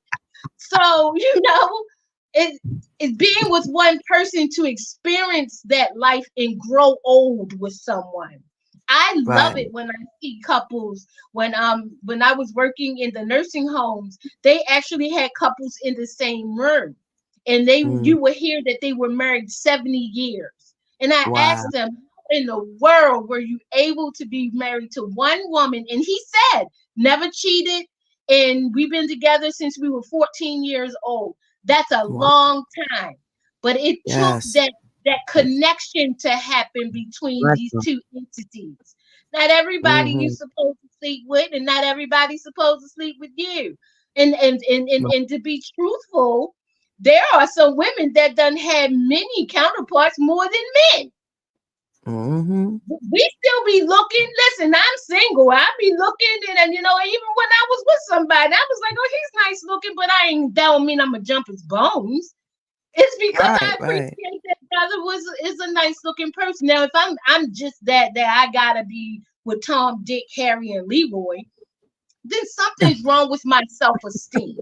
So, it's being with one person to experience that life and grow old with someone. I love it when I see couples. When I was working in the nursing homes, they actually had couples in the same room, and you would hear that they were married 70 years. And I asked them, how in the world were you able to be married to one woman? And he said, never cheated, and we've been together since we were 14 years old. That's a long time, but it took that connection to happen between these two entities. Not everybody you're supposed to sleep with, and not everybody's supposed to sleep with you. And to be truthful, there are some women that done had many counterparts more than men. We still be looking. Listen, I'm single. I be looking, and even when I was with somebody, I was like, oh, he's nice looking, but that don't mean I'm gonna jump his bones. It's because I appreciate that brother is a nice looking person. Now, if I'm just that I gotta be with Tom, Dick, Harry, and Leroy, then something's wrong with my self-esteem.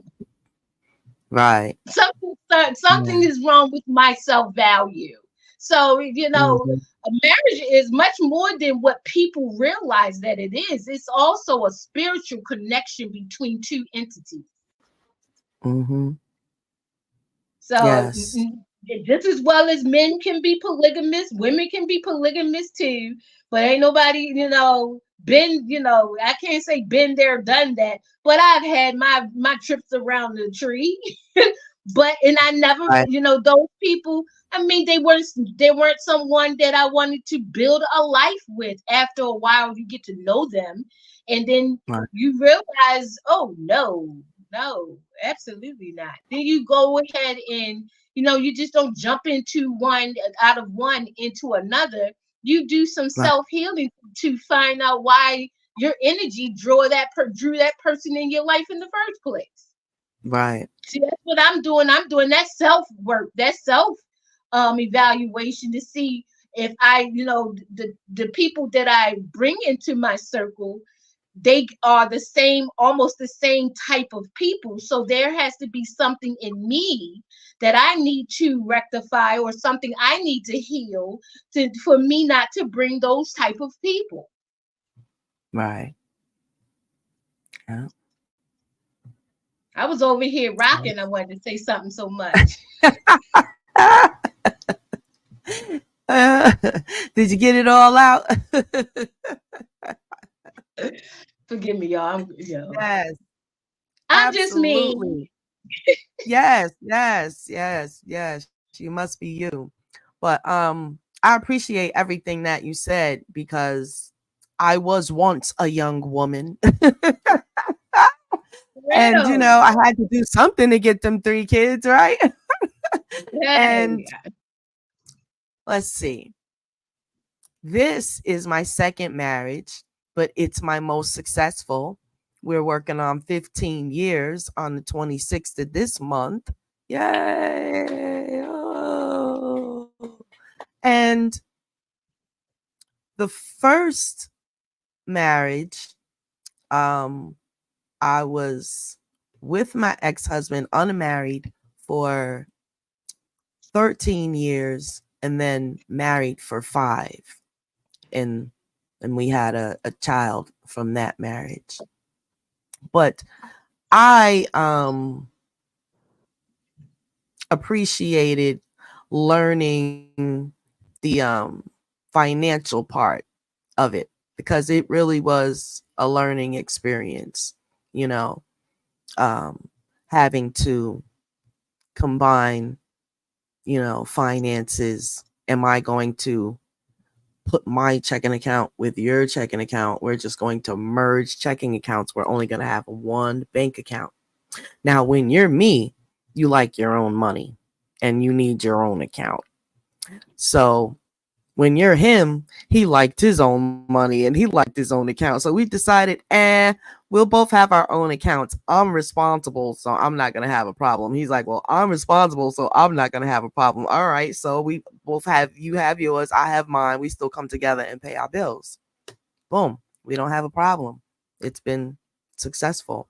Something is wrong with my self-value. So, a marriage is much more than what people realize that it is. It's also a spiritual connection between two entities. So just as well as men can be polygamous, women can be polygamous too. But ain't nobody, been, I can't say been there, done that. But I've had my trips around the tree. And I never, those people, they weren't someone that I wanted to build a life with. After a while, you get to know them, and then you realize, oh no, absolutely not. Then you go ahead and you just don't jump out of one into another. You do some self-healing to find out why your energy drew that person in your life in the first place. Right. See, that's what I'm doing. I'm doing that self work, that self evaluation to see if the people that I bring into my circle, they are the same, almost the same type of people. So there has to be something in me that I need to rectify, or something I need to heal, for me not to bring those type of people. Right. Yeah. I was over here rocking. I wanted to say something so much. Uh, did you get it all out? Forgive me, y'all. Yes, I'm just me. absolutely. Yes, yes, yes, yes. You must be you. But I appreciate everything that you said, because I was once a young woman. And Real. I had to do something to get them 3 kids, right? And Hey. let's see. This is my second marriage, but it's my most successful. We're working on 15 years on the 26th of this month. Yay! Oh. And the first marriage, um, I was with my ex-husband unmarried for 13 years, and then married for 5. And we had a child from that marriage. But I appreciated learning the financial part of it, because it really was a learning experience, you know, having to combine, finances. Am I going to put my checking account with your checking account? We're just going to merge checking accounts. We're only going to have one bank account. Now, when you're me, you like your own money and you need your own account. So when you're him, he liked his own money and he liked his own account. So we decided, we'll both have our own accounts. I'm responsible, so I'm not going to have a problem. He's like, well, I'm responsible, so I'm not going to have a problem. All right. So we both you have yours, I have mine. We still come together and pay our bills. Boom. We don't have a problem. It's been successful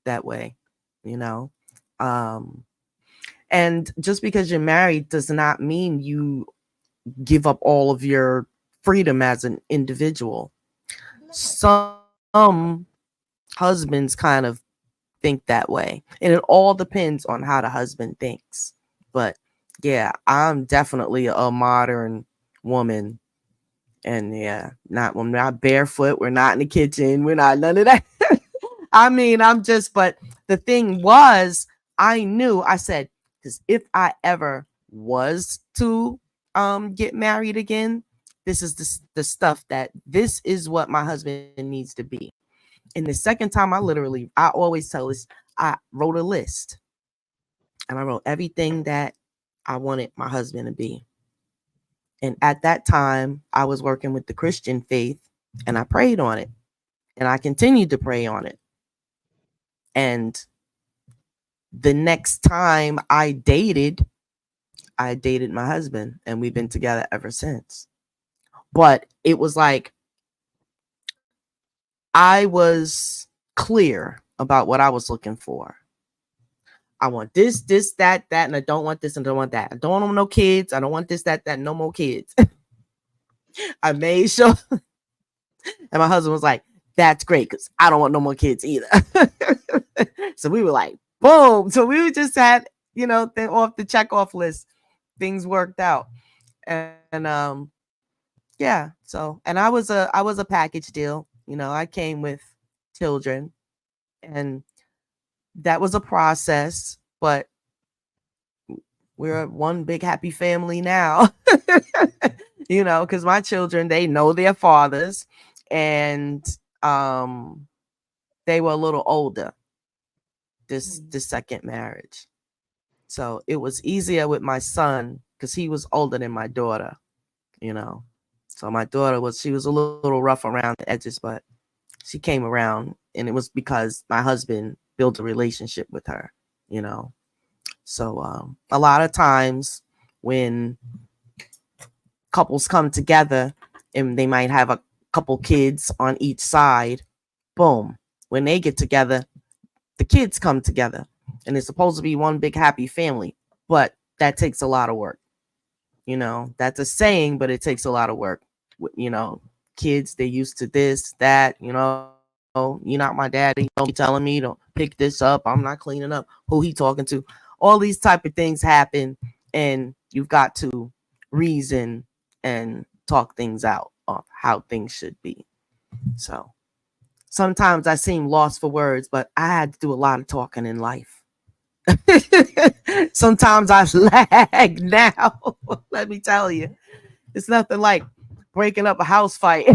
that way, you know? Um, and just because you're married does not mean you give up all of your freedom as an individual. Some husbands kind of think that way, and it all depends on how the husband thinks. But yeah, I'm definitely a modern woman. And yeah, we're not barefoot, we're not in the kitchen, we're not none of that. I mean, but the thing was, I said, because if I ever was to get married again, this is the stuff this is what my husband needs to be. And the second time, I always tell this, I wrote a list, and I wrote everything that I wanted my husband to be. And at that time, I was working with the Christian faith, and I prayed on it, and I continued to pray on it. And the next time I dated my husband, and we've been together ever since. But it was like I was clear about what I was looking for. I want this, that, and I don't want this and I don't want that. I don't want no kids. I don't want this, that, no more kids. I made sure. And my husband was like, that's great, because I don't want no more kids either. So we were like, boom. So we just had, off the check off list, things worked out. And yeah, so, and I was a package deal. I came with children, and that was a process, but we're one big happy family now. Because my children, they know their fathers, and they were a little older this second marriage. So it was easier with my son because he was older than my daughter, So my daughter she was a little rough around the edges, but She came around, and it was because my husband built a relationship with her, you know. So a lot of times when couples come together and they might have a couple kids on each side, boom, when they get together, the kids come together, and it's supposed to be one big happy family, but that takes a lot of work. You know, that's a saying, but it takes a lot of work. You know, kids, they used to this, that, you know, you're not my daddy. Don't be telling me to pick this up. I'm not cleaning up. Who he talking to? All these type of things happen, and you've got to reason and talk things out of how things should be. So sometimes I seem lost for words, but I had to do a lot of talking in life. Sometimes I lag now. Let me tell you, it's nothing like breaking up a house fight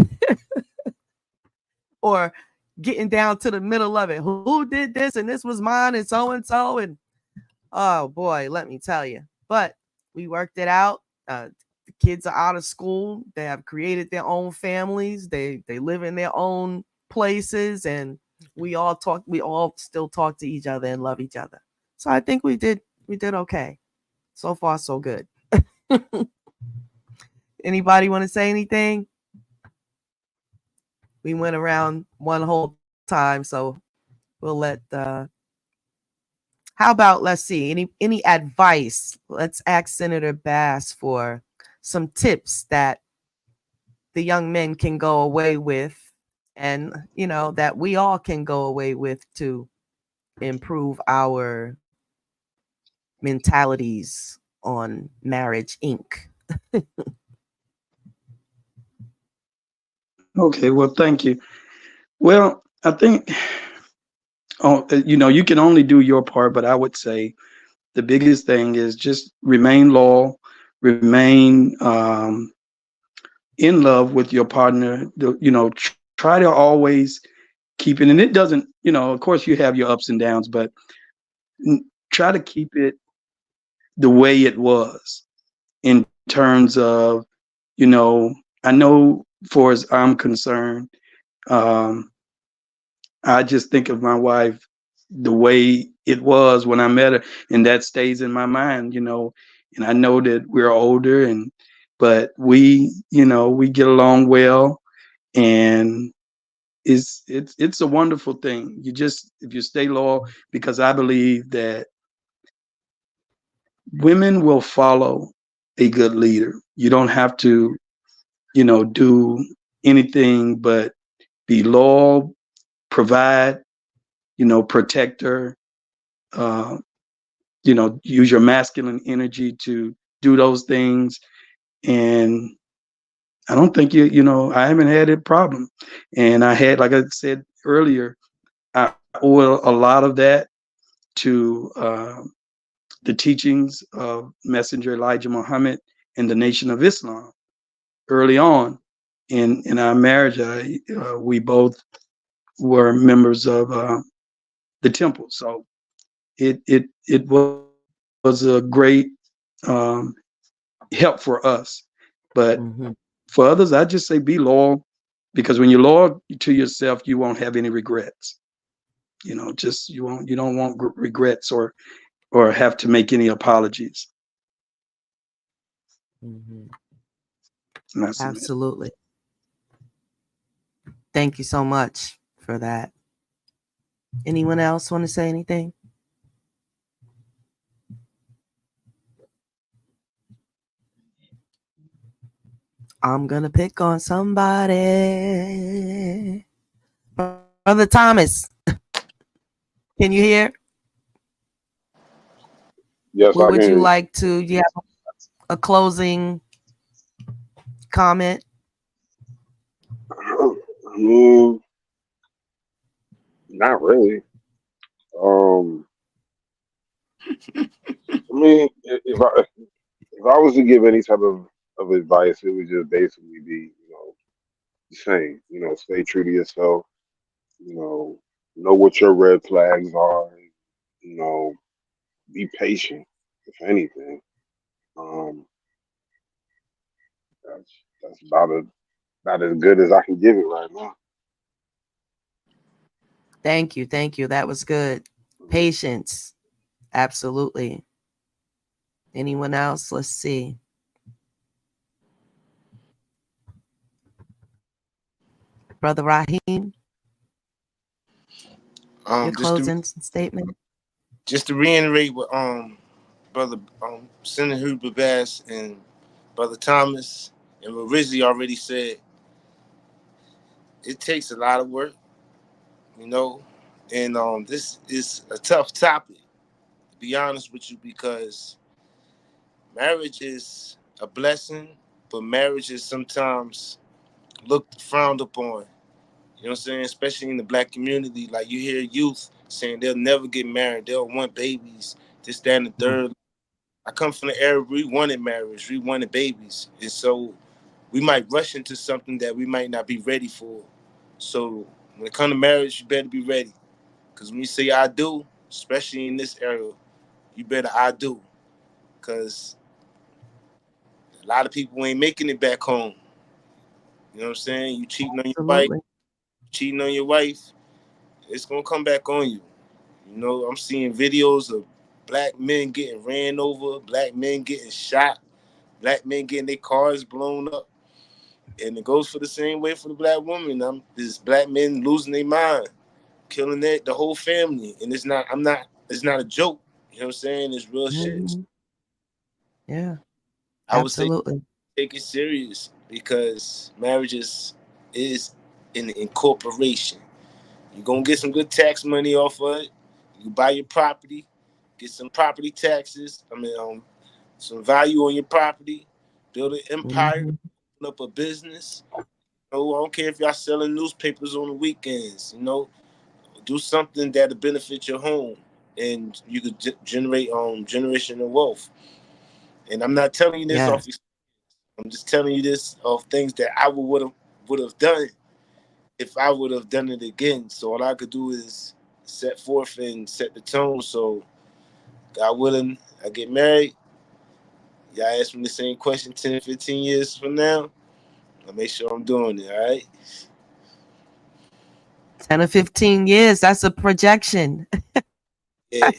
or getting down to the middle of it. Who did this? And this was mine, and so and so. And oh boy, let me tell you. But we worked it out. The kids are out of school. They have created their own families. They live in their own places, and we all talk. We all still talk to each other and love each other. So I think we did okay. So far, so good. Anybody want to say anything? We went around one whole time, so we'll let how about, let's see, any advice? Let's ask Senator Bass for some tips that the young men can go away with, and you know, that we all can go away with to improve our mentalities on Marriage Inc. Okay, well, thank you. Well, I think, oh, you can only do your part, but I would say the biggest thing is just remain loyal, remain in love with your partner. Try to always keep it, and it doesn't, of course, you have your ups and downs, but try to keep it the way it was in terms of, I know, for as I'm concerned, um, I just think of my wife the way it was when I met her, and that stays in my mind, and I know that we're older, but we get along well, and it's a wonderful thing. You just, if you stay loyal, because I believe that women will follow a good leader. You don't have to, do anything but be loyal, provide, protect her, uh, use your masculine energy to do those things. And I don't think I haven't had a problem. And I had, like I said earlier, I owe a lot of that to the teachings of Messenger Elijah Muhammad and the Nation of Islam early on in our marriage. We both were members of the temple. So it was a great um, help for us. But Mm-hmm. for others, I just say be loyal, because when you're loyal to yourself, you won't have any regrets. Just you don't want regrets or have to make any apologies. Mm-hmm. And I submit. Absolutely. Thank you so much for that. Anyone else want to say anything? I'm gonna pick on somebody. Brother Thomas, can you hear? Yes, What I would you can. like to? Do you have a closing comment? Mm, not really. Um, I mean, if I was to give any type of advice, it would just basically be, the same. Stay true to yourself. You know what your red flags are. You know, be patient. If anything, um, that's about as good as I can give it right now. Thank you. Thank you. That was good. Patience. Absolutely. Anyone else? Let's see. Brother Raheem, your Just to closing statement. reiterate what brother Senator Hubert Bass and brother Thomas and what Rizzy already said. It takes a lot of work, you know, and this is a tough topic, to be honest with you, because marriage is a blessing, but marriage is sometimes looked frowned upon. You know what I'm saying? Especially in the black community. Like you hear youth saying they'll never get married, they'll want babies, this, that, and the third. I come from the era we wanted marriage, we wanted babies. And so we might rush into something that we might not be ready for. So when it comes to marriage, you better be ready. Because when you say I do, especially in this era, you better I do. Because a lot of people ain't making it back home. You know what I'm saying? You Absolutely. cheating on your wife, it's gonna come back on you. You know, I'm seeing videos of black men getting ran over, black men getting shot, black men getting their cars blown up. And it goes for the same way for the black woman. There's black men losing their mind, killing the whole family. And it's not a joke. You know what I'm saying? It's real shit. Mm-hmm. Yeah, I would say absolutely. take it serious because marriage is an incorporation. You're gonna get some good tax money off of it. You buy your property, get some property taxes. Some value on your property, build an empire, Mm-hmm. open up a business. You know, I don't care if y'all selling newspapers on the weekends. You know, do something that'll benefit your home, and you could generate generational wealth. And I'm not telling you this off. Yes. I'm just telling you this of things that I would have done if I would have done it again. So all I could do is set forth and set the tone. So God willing, I get married. Y'all ask me the same question 10, 15 years from now. I'll make sure I'm doing it. All right. 10 or 15 years. That's a projection. Yeah.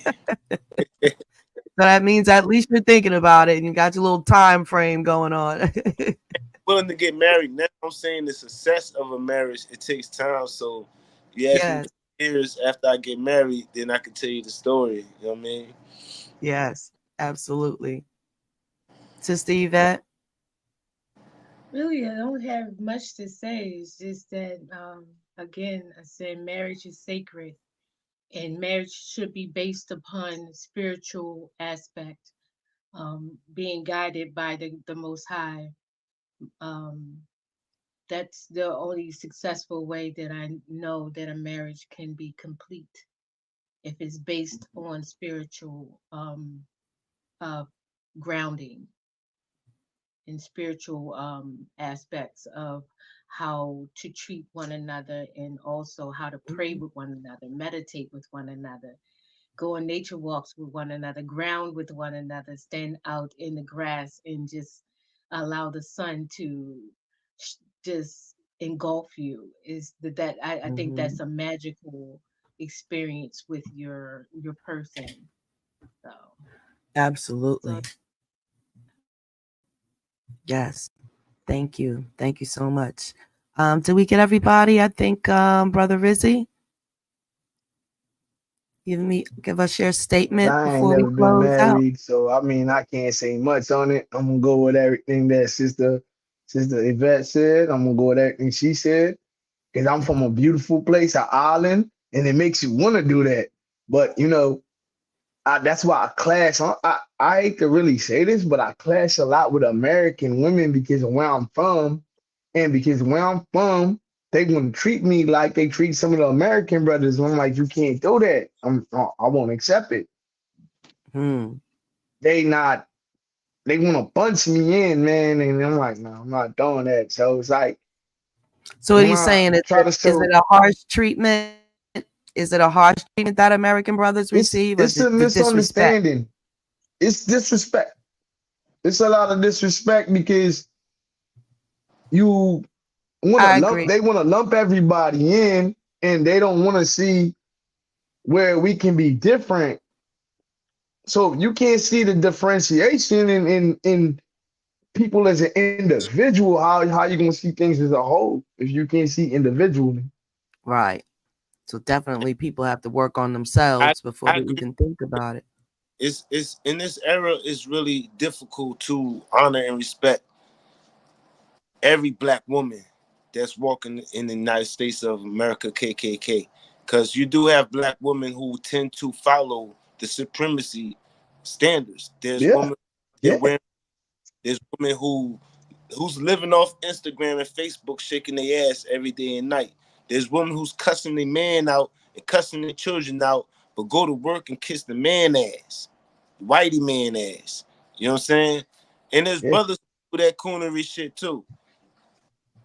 So that means at least you're thinking about it and you got your little time frame going on. Willing to get married now. I'm saying the success of a marriage, it takes time. So you ask me Yes. years after I get married, then I can tell you the story. You know what I mean? Yes. Absolutely. Sister Yvette. Really, I don't have much to say. It's just that, again, I said marriage is sacred, and marriage should be based upon spiritual aspect, being guided by the Most High. Um, that's the only successful way that I know that a marriage can be complete if it's based on spiritual uh, grounding and spiritual aspects of how to treat one another and also how to pray with one another, meditate with one another, go on nature walks with one another, ground with one another, stand out in the grass and just allow the sun to just engulf you. I think Mm-hmm. that's a magical experience with your person. So Absolutely. so Yes. Thank you. Thank you so much. Did we get everybody? I think Brother Rizzy, give us your statement I ain't before we never been close out. married, so I mean I can't say much on it. I'm gonna go with everything that sister Yvette said. I'm gonna go with everything she said. Because I'm from a beautiful place, an island, and it makes you want to do that. But that's why I clash. I hate to really say this, but I clash a lot with American women because of where I'm from, and because where I'm from, they want to treat me like they treat some of the American brothers. And I'm like, you can't do that. I won't accept it. Hmm. They not. They want to bunch me in, man, and I'm like, no, I'm not doing that. So it's like So what are when you I saying? try to Is it show. a harsh treatment? Is it a harsh treatment that American brothers receive, or It's a the disrespect? misunderstanding. It's disrespect. It's a lot of disrespect because you want to I lump agree. they want to lump everybody in and they don't want to see where we can be different. So you can't see the differentiation in people as an individual. How you gonna see things as a whole if you can't see individually? Right. So definitely people have to work on I themselves before I they agree. even think about it. It's in this era. It's really difficult to honor and respect every black woman that's walking in the United States of America, KKK, because you do have black women who tend to follow the supremacy standards. There's Yeah, women that yeah, wear. There's women who's living off Instagram and Facebook, shaking their ass every day and night. There's women who's cussing their man out and cussing their children out, but go to work and kiss the man ass, whitey man ass. You know what I'm saying? And there's yeah, brothers who do that coonery shit too.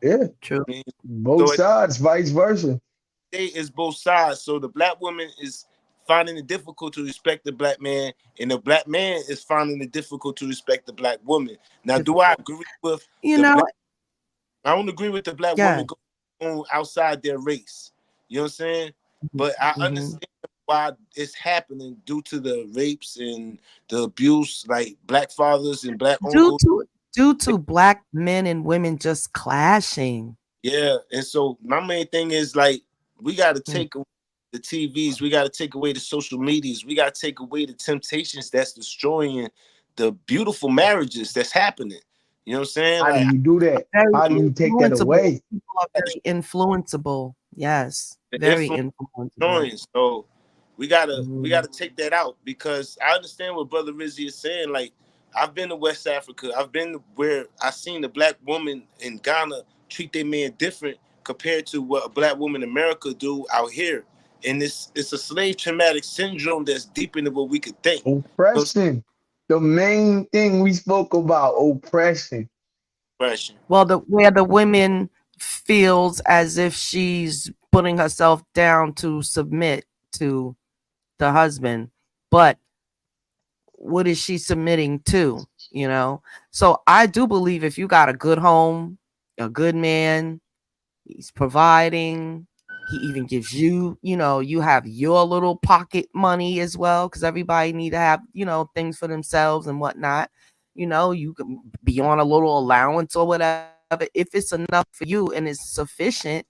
yeah. True. I mean, Both so at sides, vice versa. the day it's both sides. So the black woman is finding it difficult to respect the black man, and the black man is finding it difficult to respect the black woman. Now, do I Difficult. agree with You the know, black? I don't agree with the black yeah. woman going on outside their race. You know what I'm saying? But I Hmm. understand why it's happening due to the rapes and the abuse, like black fathers and black Due uncles. to due to black men and women just clashing. Yeah, and so my main thing is like we got to Mm. take away the TVs, we got to take away the social medias, we got to take away the temptations that's destroying the beautiful marriages that's happening. You know what I'm saying? How do Like, you do that? Very How do you take that influenceable. away? People are very influenceable. Yes, the very influence influenceable. showing. So we gotta Mhm. take that out because I understand what Brother Rizzy is saying. Like I've been to West Africa, I've been where I seen the black woman in Ghana treat their man different compared to what a black woman in America do out here. And it's a slave traumatic syndrome that's deeper than what we could think. No Oppression. The main thing we spoke about, oppression. expression. Well, the where the women feels as if she's putting herself down to submit to the husband, but what is she submitting to? You know, so I do believe if you got a good home, a good man, he's providing. He even gives you, you know, you have your little pocket money as well, because everybody need to have, you know, things for themselves and whatnot. You know, you can be on a little allowance or whatever. If it's enough for you and it's sufficient,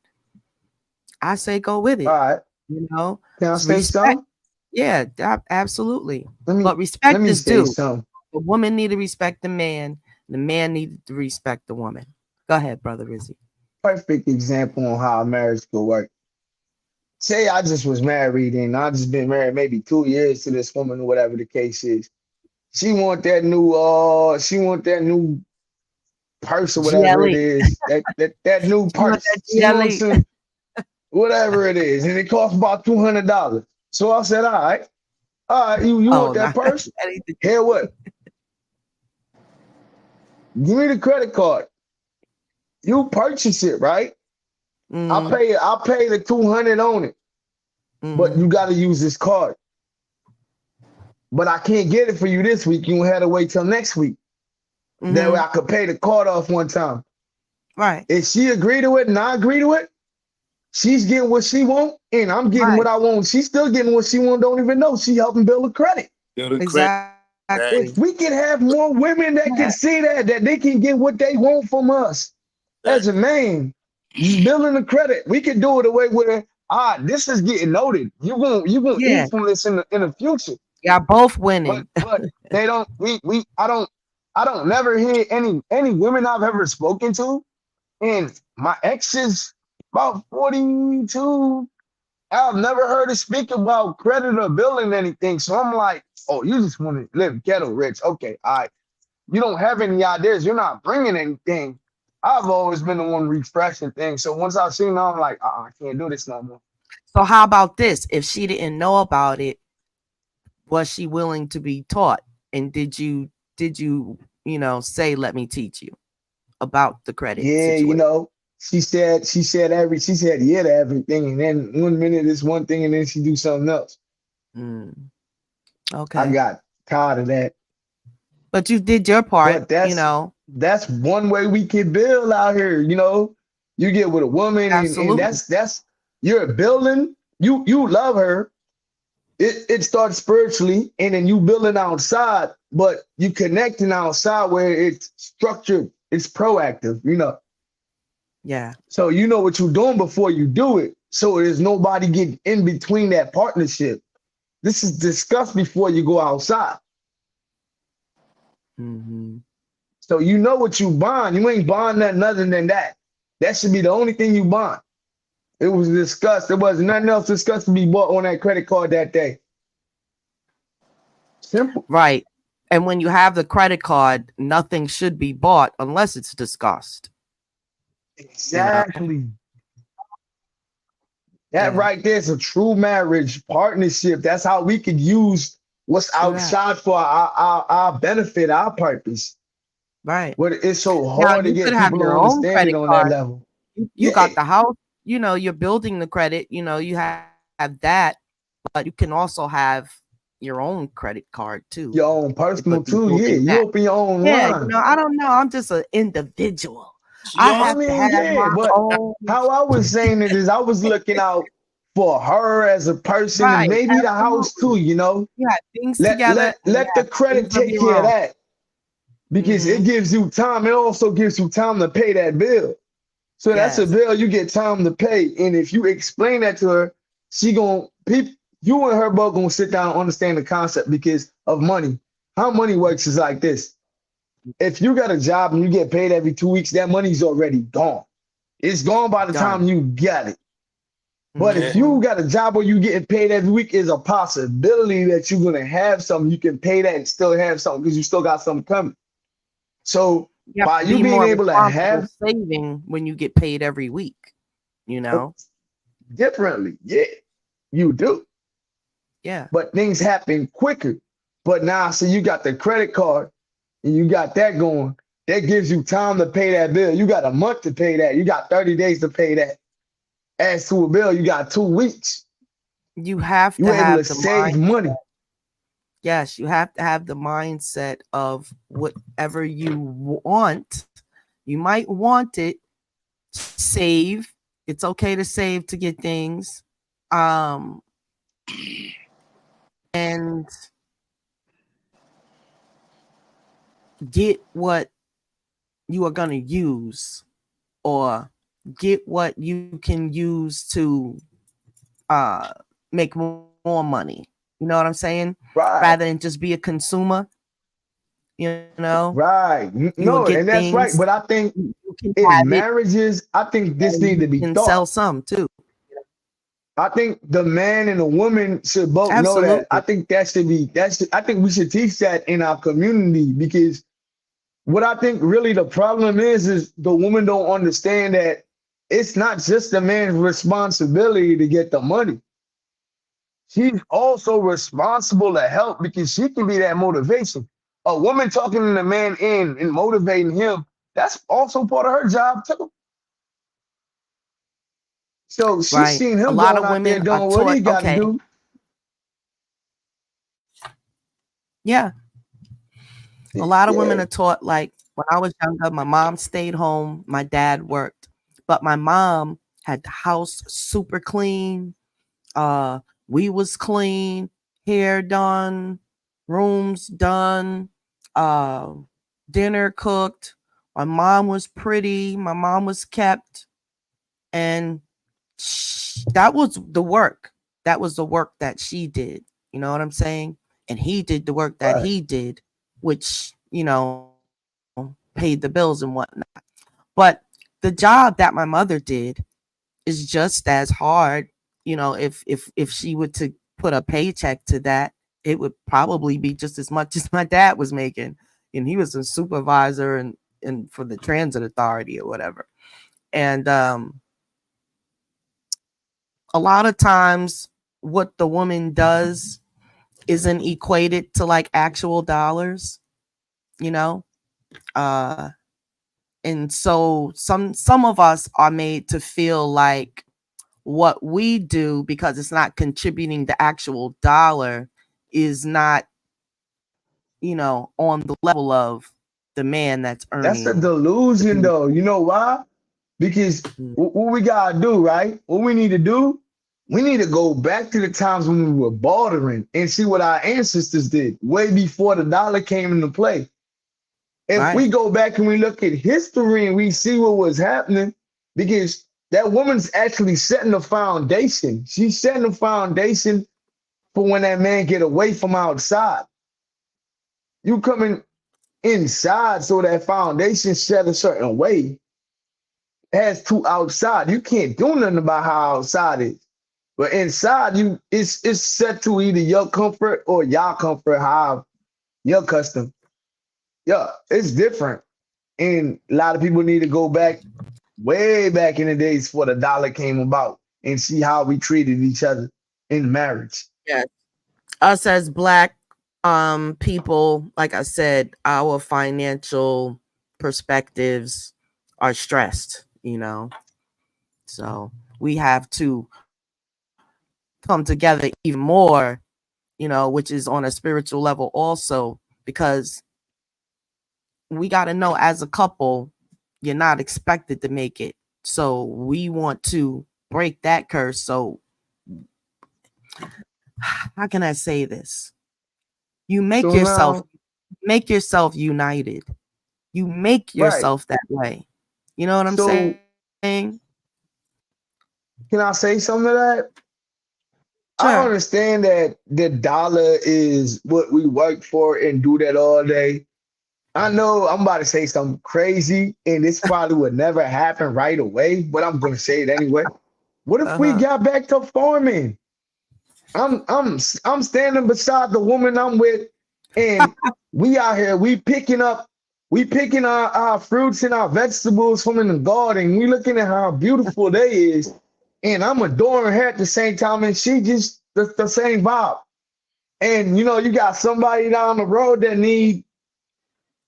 I say go with it. All right. You know, Can I say respect. something? Yeah, absolutely. Let me But let respect me is say due. something. The woman need to respect the man need to respect the woman. Go ahead, brother Rizzy. Perfect example on how a marriage could work. Say I just was married and I just been married maybe 2 years to this woman or whatever the case is. She want that new purse or whatever it GLE. is. That new You want purse. that She wants GLE? some whatever it is, and it costs about $200. So I said, all right, you Oh, want no. that purse? That ain't the Here what? Give me the credit card. You purchase it, right? mm, I'll pay the 200 on it, but mm, you got to use this card. But I can't get it for you this week. You had to wait till next week. That way mm-hmm. I could pay the card off one time. Right, If she agree to it and I agree to it, she's getting what she want, and I'm getting what right. I want. She's still getting what she want. Don't even know she helping build a credit. You know, the credit. Exactly. Exactly. If we can have more women that can Yeah. see that they can get what they want from us as a man, just building the credit. We can do it a way where this is getting noted. You gonna Yeah. eat from this in the future. Y'all both But winning. they don't we I don't never hear any women I've ever spoken to, and my ex is about 42. I've never heard her speak about credit or building anything. So I'm like, oh, you just want to live ghetto rich. Okay, all right. You don't have any ideas. You're not bringing anything. I've always been the one refreshing things. So once I've seen her, I'm like, I can't do this no more. So how about this? If she didn't know about it, was she willing to be taught? And did you say, let me teach you about the credit Yeah, situation? she said yeah to everything. And then 1 minute it's one thing and then she do something else. Mm, I okay. got tired of that. But you did your part, But that's one way we can build out here. You get with a woman and Absolutely. that's You're building, you love her. It starts spiritually, and then you building outside, but you connecting outside where it's structured, it's proactive, you know. Yeah. So you know what you're doing before you do it. So there's nobody getting in between that partnership. This is discussed before you go outside. Mm-hmm. So you know what you bond. You ain't bond nothing other than that. That should be the only thing you bond. It was discussed. There was nothing else discussed to be bought on that credit card that day. Simple. Right. And when you have the credit card, nothing should be bought unless it's discussed. You know? Exactly. That Yeah. right there is a true marriage partnership. That's how we could use what's True that. outside for our benefit, our purpose. Right. But it's so Now hard to you could get have people to your own understand it credit on that card. level. You Yeah, got the house, you're building the credit, you have that, but you can also have your own credit card too. your own personal But you're too. Yeah, building you that. open your own Yeah, line. I don't know. I'm just an individual. I Yo, I have to mean, have yeah, my but own how I was saying it is I was looking out for her as a person and right. maybe the house too, Absolutely. you know. You have things Let together let and you let the have credit things of take your care of own. that because it Mm-hmm. gives you time. It also gives you time to pay that bill. So that's a Yes. bill you get time to pay. And if you explain that to her, she gonna people you and her both gonna sit down and understand the concept because of money. How money works is like this. If you got a job and you get paid every 2 weeks, that money's already gone. It's gone by the Done. time you get it. But if yeah, you Mm-hmm. got a job where you getting paid every week, is a possibility that you're gonna have something. You can pay that and still have something because you still got something coming. So You have by to you be being more able to responsible have saving when you get paid every week, you know? differently, yeah, you do. Yeah. But things happen quicker. But now, so you got the credit card and you got that going. That gives you time to pay that bill. You got a month to pay that. You got 30 days to pay that. As to a bill, you got 2 weeks. You have You to able to have the save mind. money. Yes, you have to have the mindset of whatever you want. You might want it, save. It's okay to save to get things. Um, and get what you are going to use or get what you can use to uh make more money. You know what I'm saying? Rather Right. than just be a consumer, you know, Right. you will No, get and that's right. things. But I think You can have in it marriages, I think this and need to you be can taught. sell some too. I think the man and the woman should both know that. I Absolutely. think that should be I think we should teach that in our community because what I think really the problem is the woman don't understand that it's not just the man's responsibility to get the money. She's also responsible to help because she can be that motivation. A woman talking to the man in and motivating him, that's also part of her job too. So she's Right. seen A him lot going of out there women are doing what taught, he got to okay, do. yeah. A lot of women Yeah, are taught like when I was younger, my mom stayed home, my dad worked. But my mom had the house super clean. Uh we was clean, hair done, rooms done, uh dinner cooked. My mom was pretty, my mom was kept, and that was the work. That was the work that she did. You know what I'm saying? And he did the work that right. he did, which, paid the bills and whatnot. But the job that my mother did is just as hard. If she were to put a paycheck to that, it would probably be just as much as my dad was making. And he was a supervisor and for the transit authority or whatever. And a lot of times what the woman does isn't equated to like actual dollars, you know? Uh and so some of us are made to feel like what we do because it's not contributing the actual dollar is not, on the level of the man that's That's a earning the delusion big. though. You know why? Because Mm. what we gotta do, right? What we need to do, we need to go back to the times when we were bartering and see what our ancestors did way before the dollar came into play. If Right. we go back and we look at history and we see what was happening, because that woman's actually setting the foundation. She's setting the foundation for when that man get away from outside. You coming inside so that foundation set a certain way as to outside. You can't do nothing about how outside is. But inside you, it's set to either your comfort or your comfort, how your custom. Yeah, it's different. And a lot of people need to go back way back in the days before the dollar came about and see how we treated each other in marriage. Yeah. Us as black people, like I said, our financial perspectives are stressed, you know. So we have to come together even more, you know, which is on a spiritual level also, because we got to know as a couple, you're not expected to make it. So we want to break that curse. So how can I say this? You So now, make yourself united. You make right. yourself that way. You know what I'm So saying? can I say something to that? I Sure. understand that the dollar is what we work for and do that all day. I know I'm about to say something crazy, and this probably would never happen right away, but I'm gonna say it anyway. What if we Uh-huh. got back to farming? I'm standing beside the woman I'm with, and we out here, we picking our fruits and our vegetables from in the garden. We looking at how beautiful they is, and I'm adoring her at the same time, and she just the same vibe. And you know, you got somebody down the road that need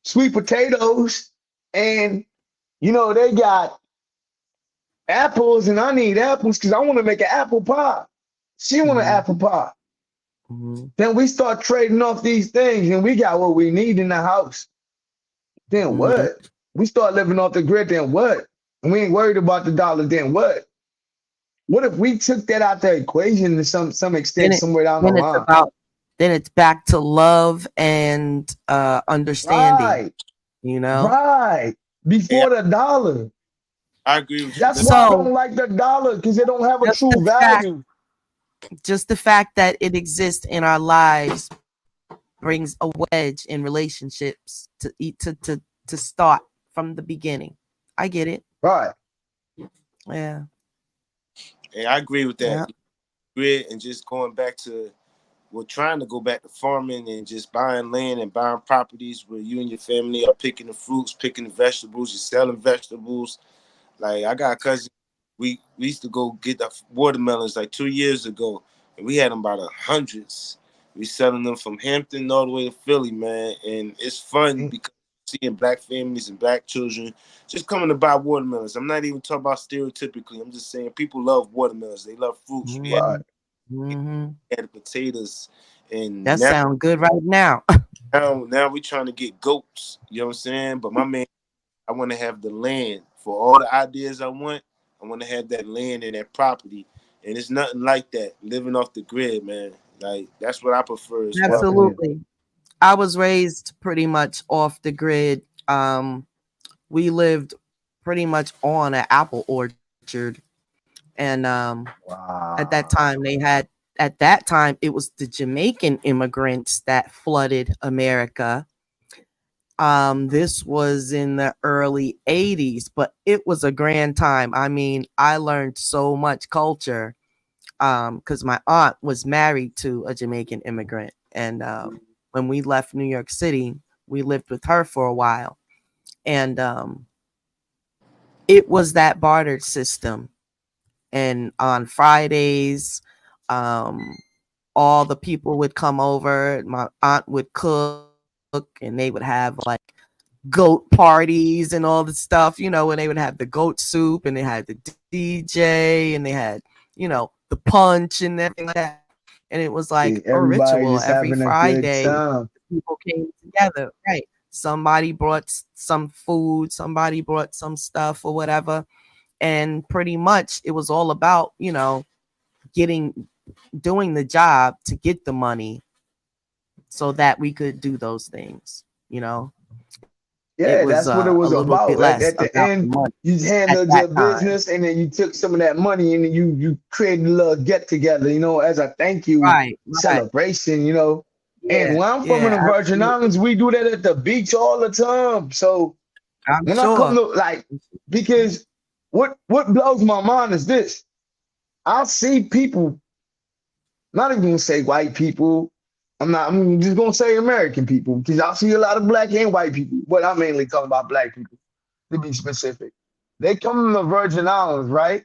sweet potatoes, and you know, they got apples, and I need apples because I want to make an apple pie. She want an Mhm. apple pie. Mhm. Then we start trading off these things and we got what we need in the house. Then Mhm. what? We start living off the grid, then what? And we ain't worried about the dollar, then what? What if we took that out the equation to some Then extent it somewhere down the then it's line? about then it's back to love and understanding, Right, you know? right. Hey, Before the dollar. I agree with you, That's Beth. why I So don't like the dollar, because it don't have a just true the fact value. just the fact that it exists in our lives brings a wedge in relationships to start from the beginning. I get it. Right. Yeah. Hey, I agree with that. Yeah. Grid and just going back to we're trying to go back to farming and just buying land and buying properties where you and your family are picking the fruits, picking the vegetables, you're selling vegetables. Like I got a cousin, we used to go get the watermelons like 2 years ago, and we had them by the hundreds. We selling them from Hampton all the way to Philly, man, and it's fun Mm, because seeing black families and black children just coming to buy watermelons. I'm not even talking about stereotypically. I'm just saying people love watermelons. They love fruits. We right. Mhm. Mhm. had potatoes, and That sounds good right now. now we trying to get goats. You know what I'm saying? But my man, I want to have the land for all the ideas I want. I want to have that land and that property, and it's nothing like that living off the grid, man. Like that's what I prefer as well. Definitely. Absolutely. I was raised pretty much off the grid. We lived pretty much on an apple orchard, and Wow. at that time it was the Jamaican immigrants that flooded America. This was in the early 80s, but it was a grand time. I mean, I learned so much culture because my aunt was married to a Jamaican immigrant. And when we left New York City, we lived with her for a while. And it was that bartered system. And on Fridays, um, all the people would come over. My aunt would cook, and they would have like goat parties and all the stuff, you know, when they would have the goat soup and they had the DJ and they had, you know, the punch and everything like that. And it was like See, a everybody ritual just every having a good Friday. time. People came together, right? Somebody brought some food, somebody brought some stuff or whatever. And pretty much it was all about, getting doing the job to get the money so that we could do those things. It Yeah, was that's what it a was little bit about. less At the about the end, money you at handled that your time. business, and then you took some of that money and you created a little get together, as a thank you Right, right. celebration, And Yeah, where I'm from in yeah, the Virgin absolutely. Islands, we do that at the beach all the time. So I'm when I come sure. to because what blows my mind is this: I see people, not even gonna say white people. I'm just gonna say American people because I see a lot of black and white people, but I'm mainly talking about black people to be specific. They come to the Virgin Islands, right?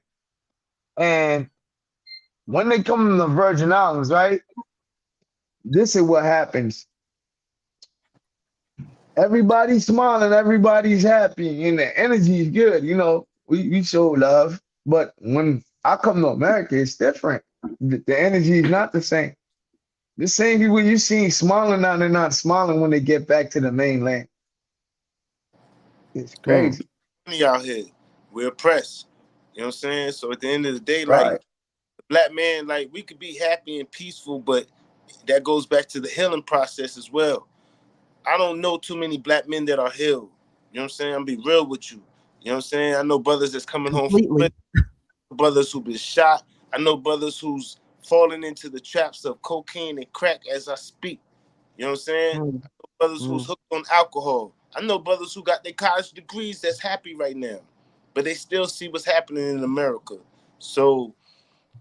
And when they come to the Virgin Islands, right, this is what happens. Everybody's smiling, everybody's happy, and the energy is good. We show love, but when I come to America, it's different. The energy is not the same. The same people you see smiling now, they're not smiling when they get back to the mainland. It's Mm, crazy. Money out here. We're oppressed. You know what I'm saying? So at the end of the day, like Right. the black man, like we could be happy and peaceful, but that goes back to the healing process as well. I don't know too many black men that are healed. You know what I'm saying? I'm be real with you. You know what I'm saying? I know brothers that's coming home from completely. prison, brothers who've been shot. I know brothers who's falling into the traps of cocaine and crack as I speak. You know what I'm saying? Mm, Brothers who's mm, hooked on alcohol. I know brothers who got their college degrees that's happy right now, but they still see what's happening in America. So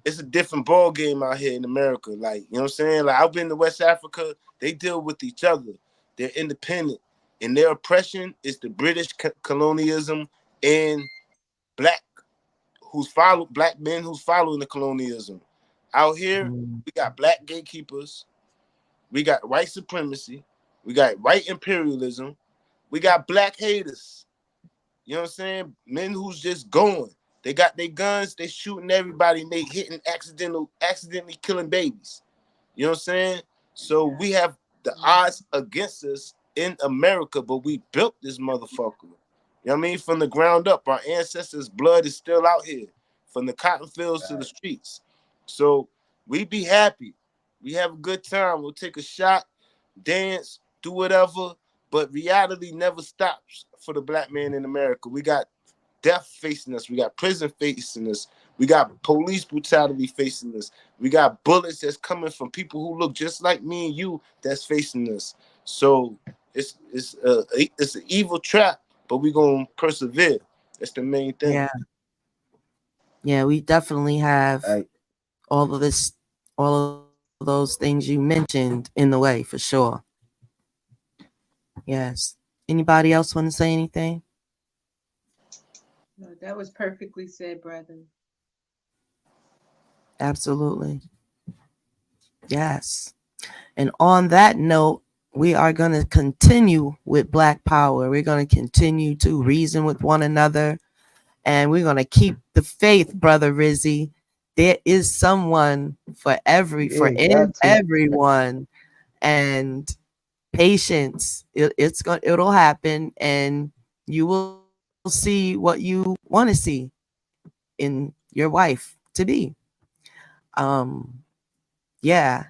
it's a different ball game out here in America. Like, you know what I'm saying? Like I've been to West Africa, they deal with each other. They're independent. And their oppression is the British colonialism and black black men who's following the colonialism. Out here, mm, we got black gatekeepers, we got white supremacy, we got white imperialism, we got black haters. You know what I'm saying? Men who's just going. They got their guns, they shooting everybody, and they hitting accidentally killing babies. You know what I'm saying? So we have the odds against us in America, but we built this motherfucker. You know what I mean? From the ground up. Our ancestors' blood is still out here. From the cotton fields to the Right. streets. So we be happy. We have a good time. We'll take a shot, dance, do whatever. But reality never stops for the black man in America. We got death facing us. We got prison facing us. We got police brutality facing us. We got bullets that's coming from people who look just like me and you that's facing us. So it's an evil trap, but we gonna persevere. That's the main thing. yeah, yeah. We definitely have Right. all of this, all of those things you mentioned in the way for sure. Yes. Anybody else want to say anything? No, that was perfectly said, brother. Absolutely. Yes. And on that note, we are going to continue with Black Power. We're going to continue to reason with one another, and we're going to keep the faith, brother Rizzy. There is someone for Yeah, in got to. everyone, and patience. It'll happen, and you will see what you want to see in your wife to be. Um, yeah,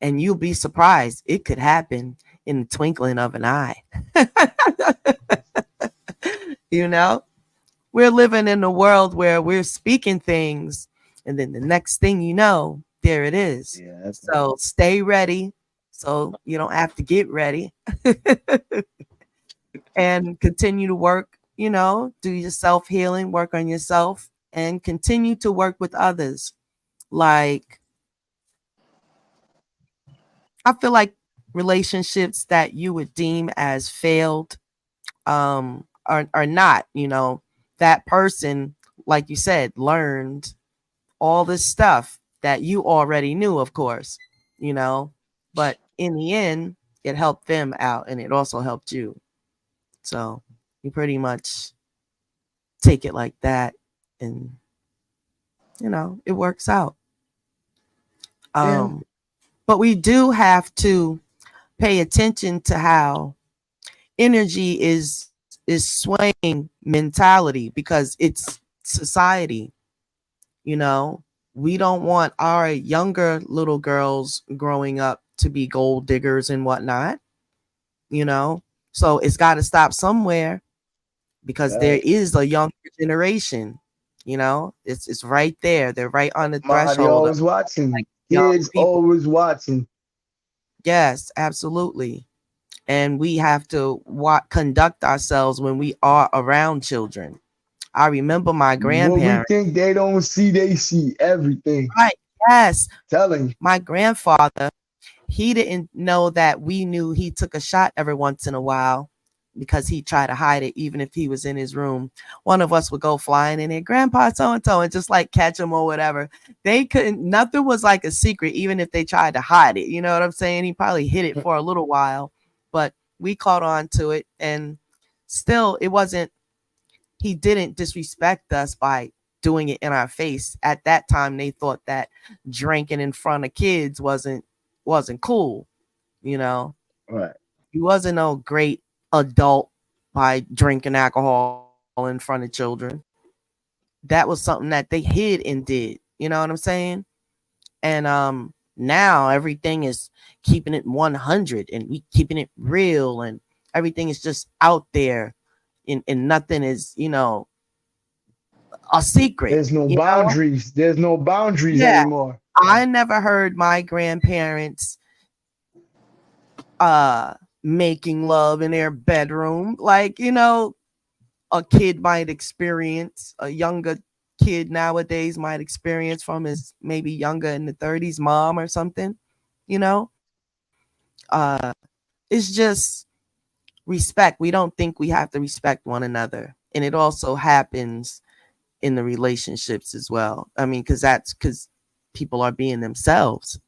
and you'll be surprised. It could happen in the twinkling of an eye. you know, we're living in a world where we're speaking things, and then the next thing you know, there it is. Yeah, that's So stay ready so you don't have to get ready and continue to work, do your self healing, work on yourself, and continue to work with others. Like, I feel like relationships that you would deem as failed are not, that person, like you said, learned all this stuff that you already knew, of course, you know, but in the end, it helped them out and it also helped you. So you pretty much take it like that and, it works out. yeah. Um, but we do have to pay attention to how energy is swaying mentality because society. You know, we don't want our younger little girls growing up to be gold diggers and whatnot, you know. So it's got to stop somewhere because there Right. is a younger generation, you know. It's right there. They're right on the Somebody threshold of always watching. young Kids people. always watching. Yes, absolutely. And we have to conduct ourselves when we are around children. I remember my What we grandparents. think they don't see, they see everything. Right. Yes. Telling you. My grandfather, he didn't know that we knew he took a shot every once in a while because he tried to hide it even if he was in his room. One of us would go flying in there, Grandpa so and just like catch him or whatever. They couldn't, nothing was like a secret, even if they tried to hide it. You know what I'm saying? He probably hid it for a little while, but we caught on to it. And still, it wasn't, he didn't disrespect us by doing it in our face. At that time, they thought that drinking in front of kids wasn't cool, you know. Right. He wasn't no great adult by drinking alcohol in front of children. That was something that they hid and did. You know what I'm saying? And now everything is keeping it 100 and we keeping it real and everything is just out there and nothing is, you know, a secret, There's no you know? boundaries. There's no boundaries Yeah. anymore. I never heard my grandparents making love in their bedroom. Like, you know, a kid might experience, a younger kid nowadays might experience from his maybe younger in the 30s mom or something, you know? It's just respect. We don't think we have to respect one another. And it also happens in the relationships as well. I mean, because people are being themselves.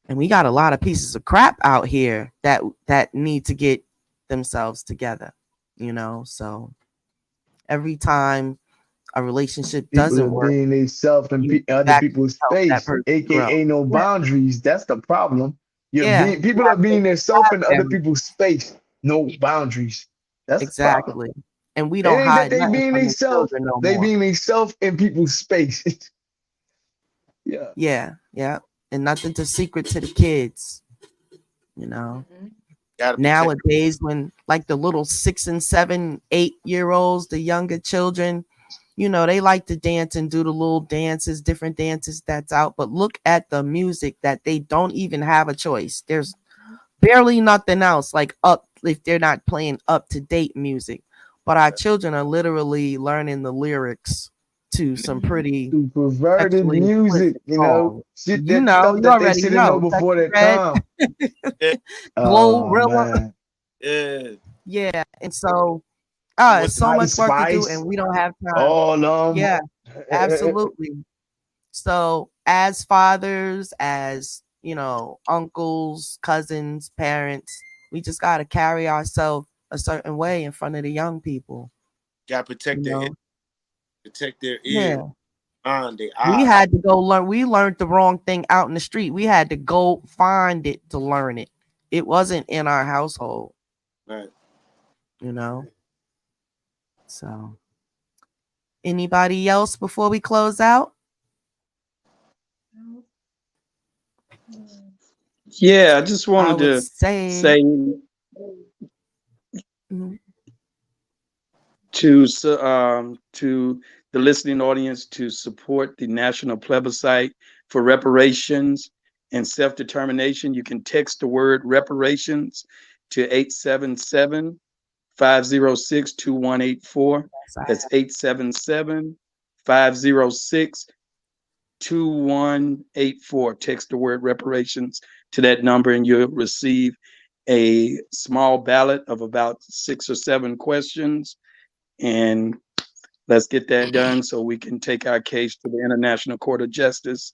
And we got a lot of pieces of crap out here that need to get themselves together, you know? So every time a relationship People are doesn't work, being themselves in you other back to people's help that space, person grow. aka no Yeah, boundaries. That's the problem. You're yeah, being people are being themselves in other them people's space. No boundaries. That's the problem. exactly. And we It don't ain't that hide they nothing being from the themselves, children no they more. being themselves in people's space. Yeah. Yeah, yeah. And nothing to secret to the kids, you know. Mhm. Gotta protect. Nowadays, when like the little 6 and 7, 8 year olds, the younger children, you know, they like to dance and do the little dances, different dances that's out. But look at the music that they don't even have a choice. There's barely nothing else like up if they're not playing up to date music. But our children are literally learning the lyrics to some pretty To perverted sexually music, explicit you know, songs. shit You that know, stuff you that they already should have known know. before Sexy their Red, time. Yeah, Oh Glorilla. man. yeah. Yeah. And so What it's so Ice much work to do Spice. and we don't have time. All Yeah, absolutely. So as fathers, as you know, uncles, cousins, parents, we just gotta carry ourselves a certain way in front of the young people. gotta You know, protect their ears, yeah. mind, their We eyes. had to go learn. We learned the wrong thing out in the street. We had to go find it to learn it. It wasn't in our household, Right. you know. So, anybody else before we close out? No. Mm. Yeah, I just I wanted would to say, say mhm, to the listening audience to support the national plebiscite for reparations and self-determination. You can text the word reparations to 877-506-2184. That's 877-506-2184. Text the word reparations to that number and you'll receive a small ballot of about 6 or 7 questions. And let's get that done so we can take our case to the International Court of Justice,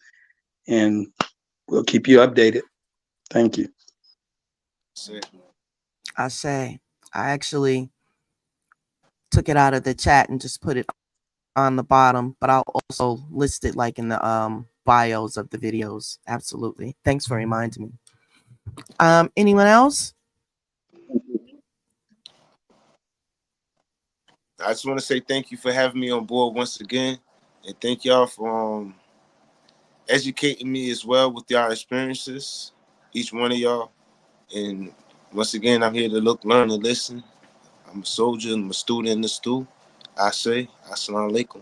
and we'll keep you updated. Thank you. Say, I say, I actually took it out of the chat and just put it on the bottom, but I'll also list it like in the bios of the videos. Absolutely. Thanks for reminding me. Anyone else? I just want to say thank you for having me on board once again, and thank y'all for educating me as well with y'all experiences, each one of y'all. And once again, I'm here to look, learn, and listen. I'm a soldier. I'm a student in the stew. I say, Assalamu alaikum.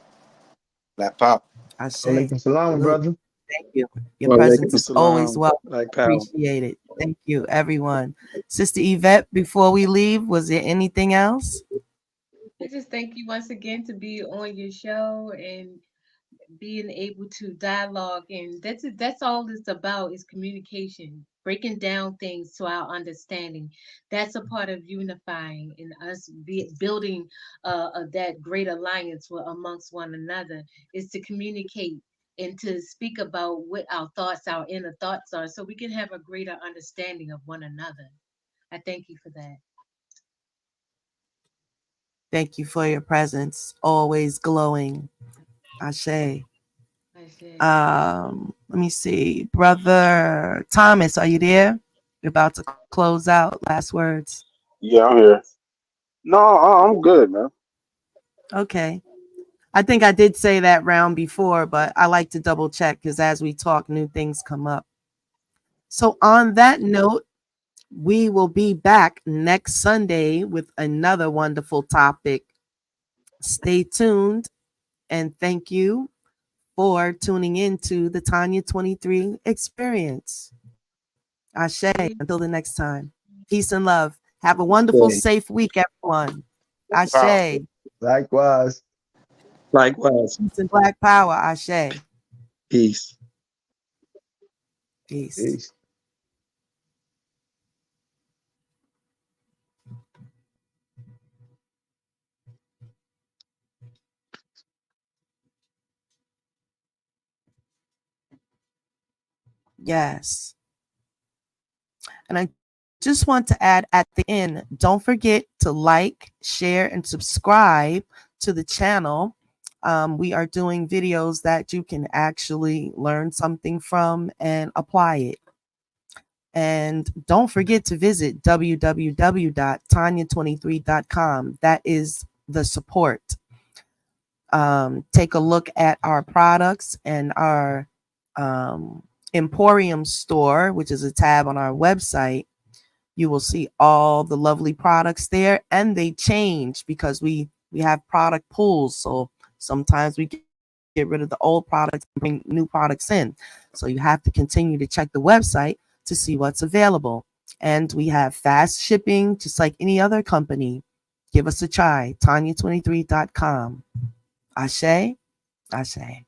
Black Pop. Ashe. Alaikum salam, Salute. brother. Thank you. Your presence Walaikum is always salam. welcome. Like power. Appreciate it. Thank you, everyone. Sister Yvette, before we leave, was there anything else? I just thank you once again to be on your show and being able to dialogue, and that's all it's about, is communication, breaking down things to our understanding. That's a part of unifying and us building that great alliance amongst one another, is to communicate and to speak about what our thoughts, our inner thoughts are, so we can have a greater understanding of one another. I thank you for that. Thank you for your presence, always glowing. Ashe. I say, Let me see. Brother Thomas, are you there? You're about to close out. Last words. Yeah, I'm here. No, I'm good, man. Okay. I think I did say that round before, but I like to double check because as we talk, new things come up. So, on that note, we will be back next Sunday with another wonderful topic. Stay tuned and thank you for tuning in to the Tanya 23 experience. Ashe. Until the next time. Peace and love. Have a wonderful, Okay. safe week, everyone. Power. Ashe. Likewise. Likewise. Peace and black power. Ashe. Peace. Peace. Peace. Yes. And I just want to add at the end, don't forget to like, share, and subscribe to the channel. We are doing videos that you can actually learn something from and apply it. And don't forget to visit www.tanya23.com. That is the support. Take a look at our products and our Emporium store, which is a tab on our website. You will see all the lovely products there, and they change because we have product pools. So sometimes we get rid of the old products and bring new products in. So you have to continue to check the website to see what's available. And we have fast shipping, just like any other company. Give us a try. Tanya23.com. Ashe, Ashe.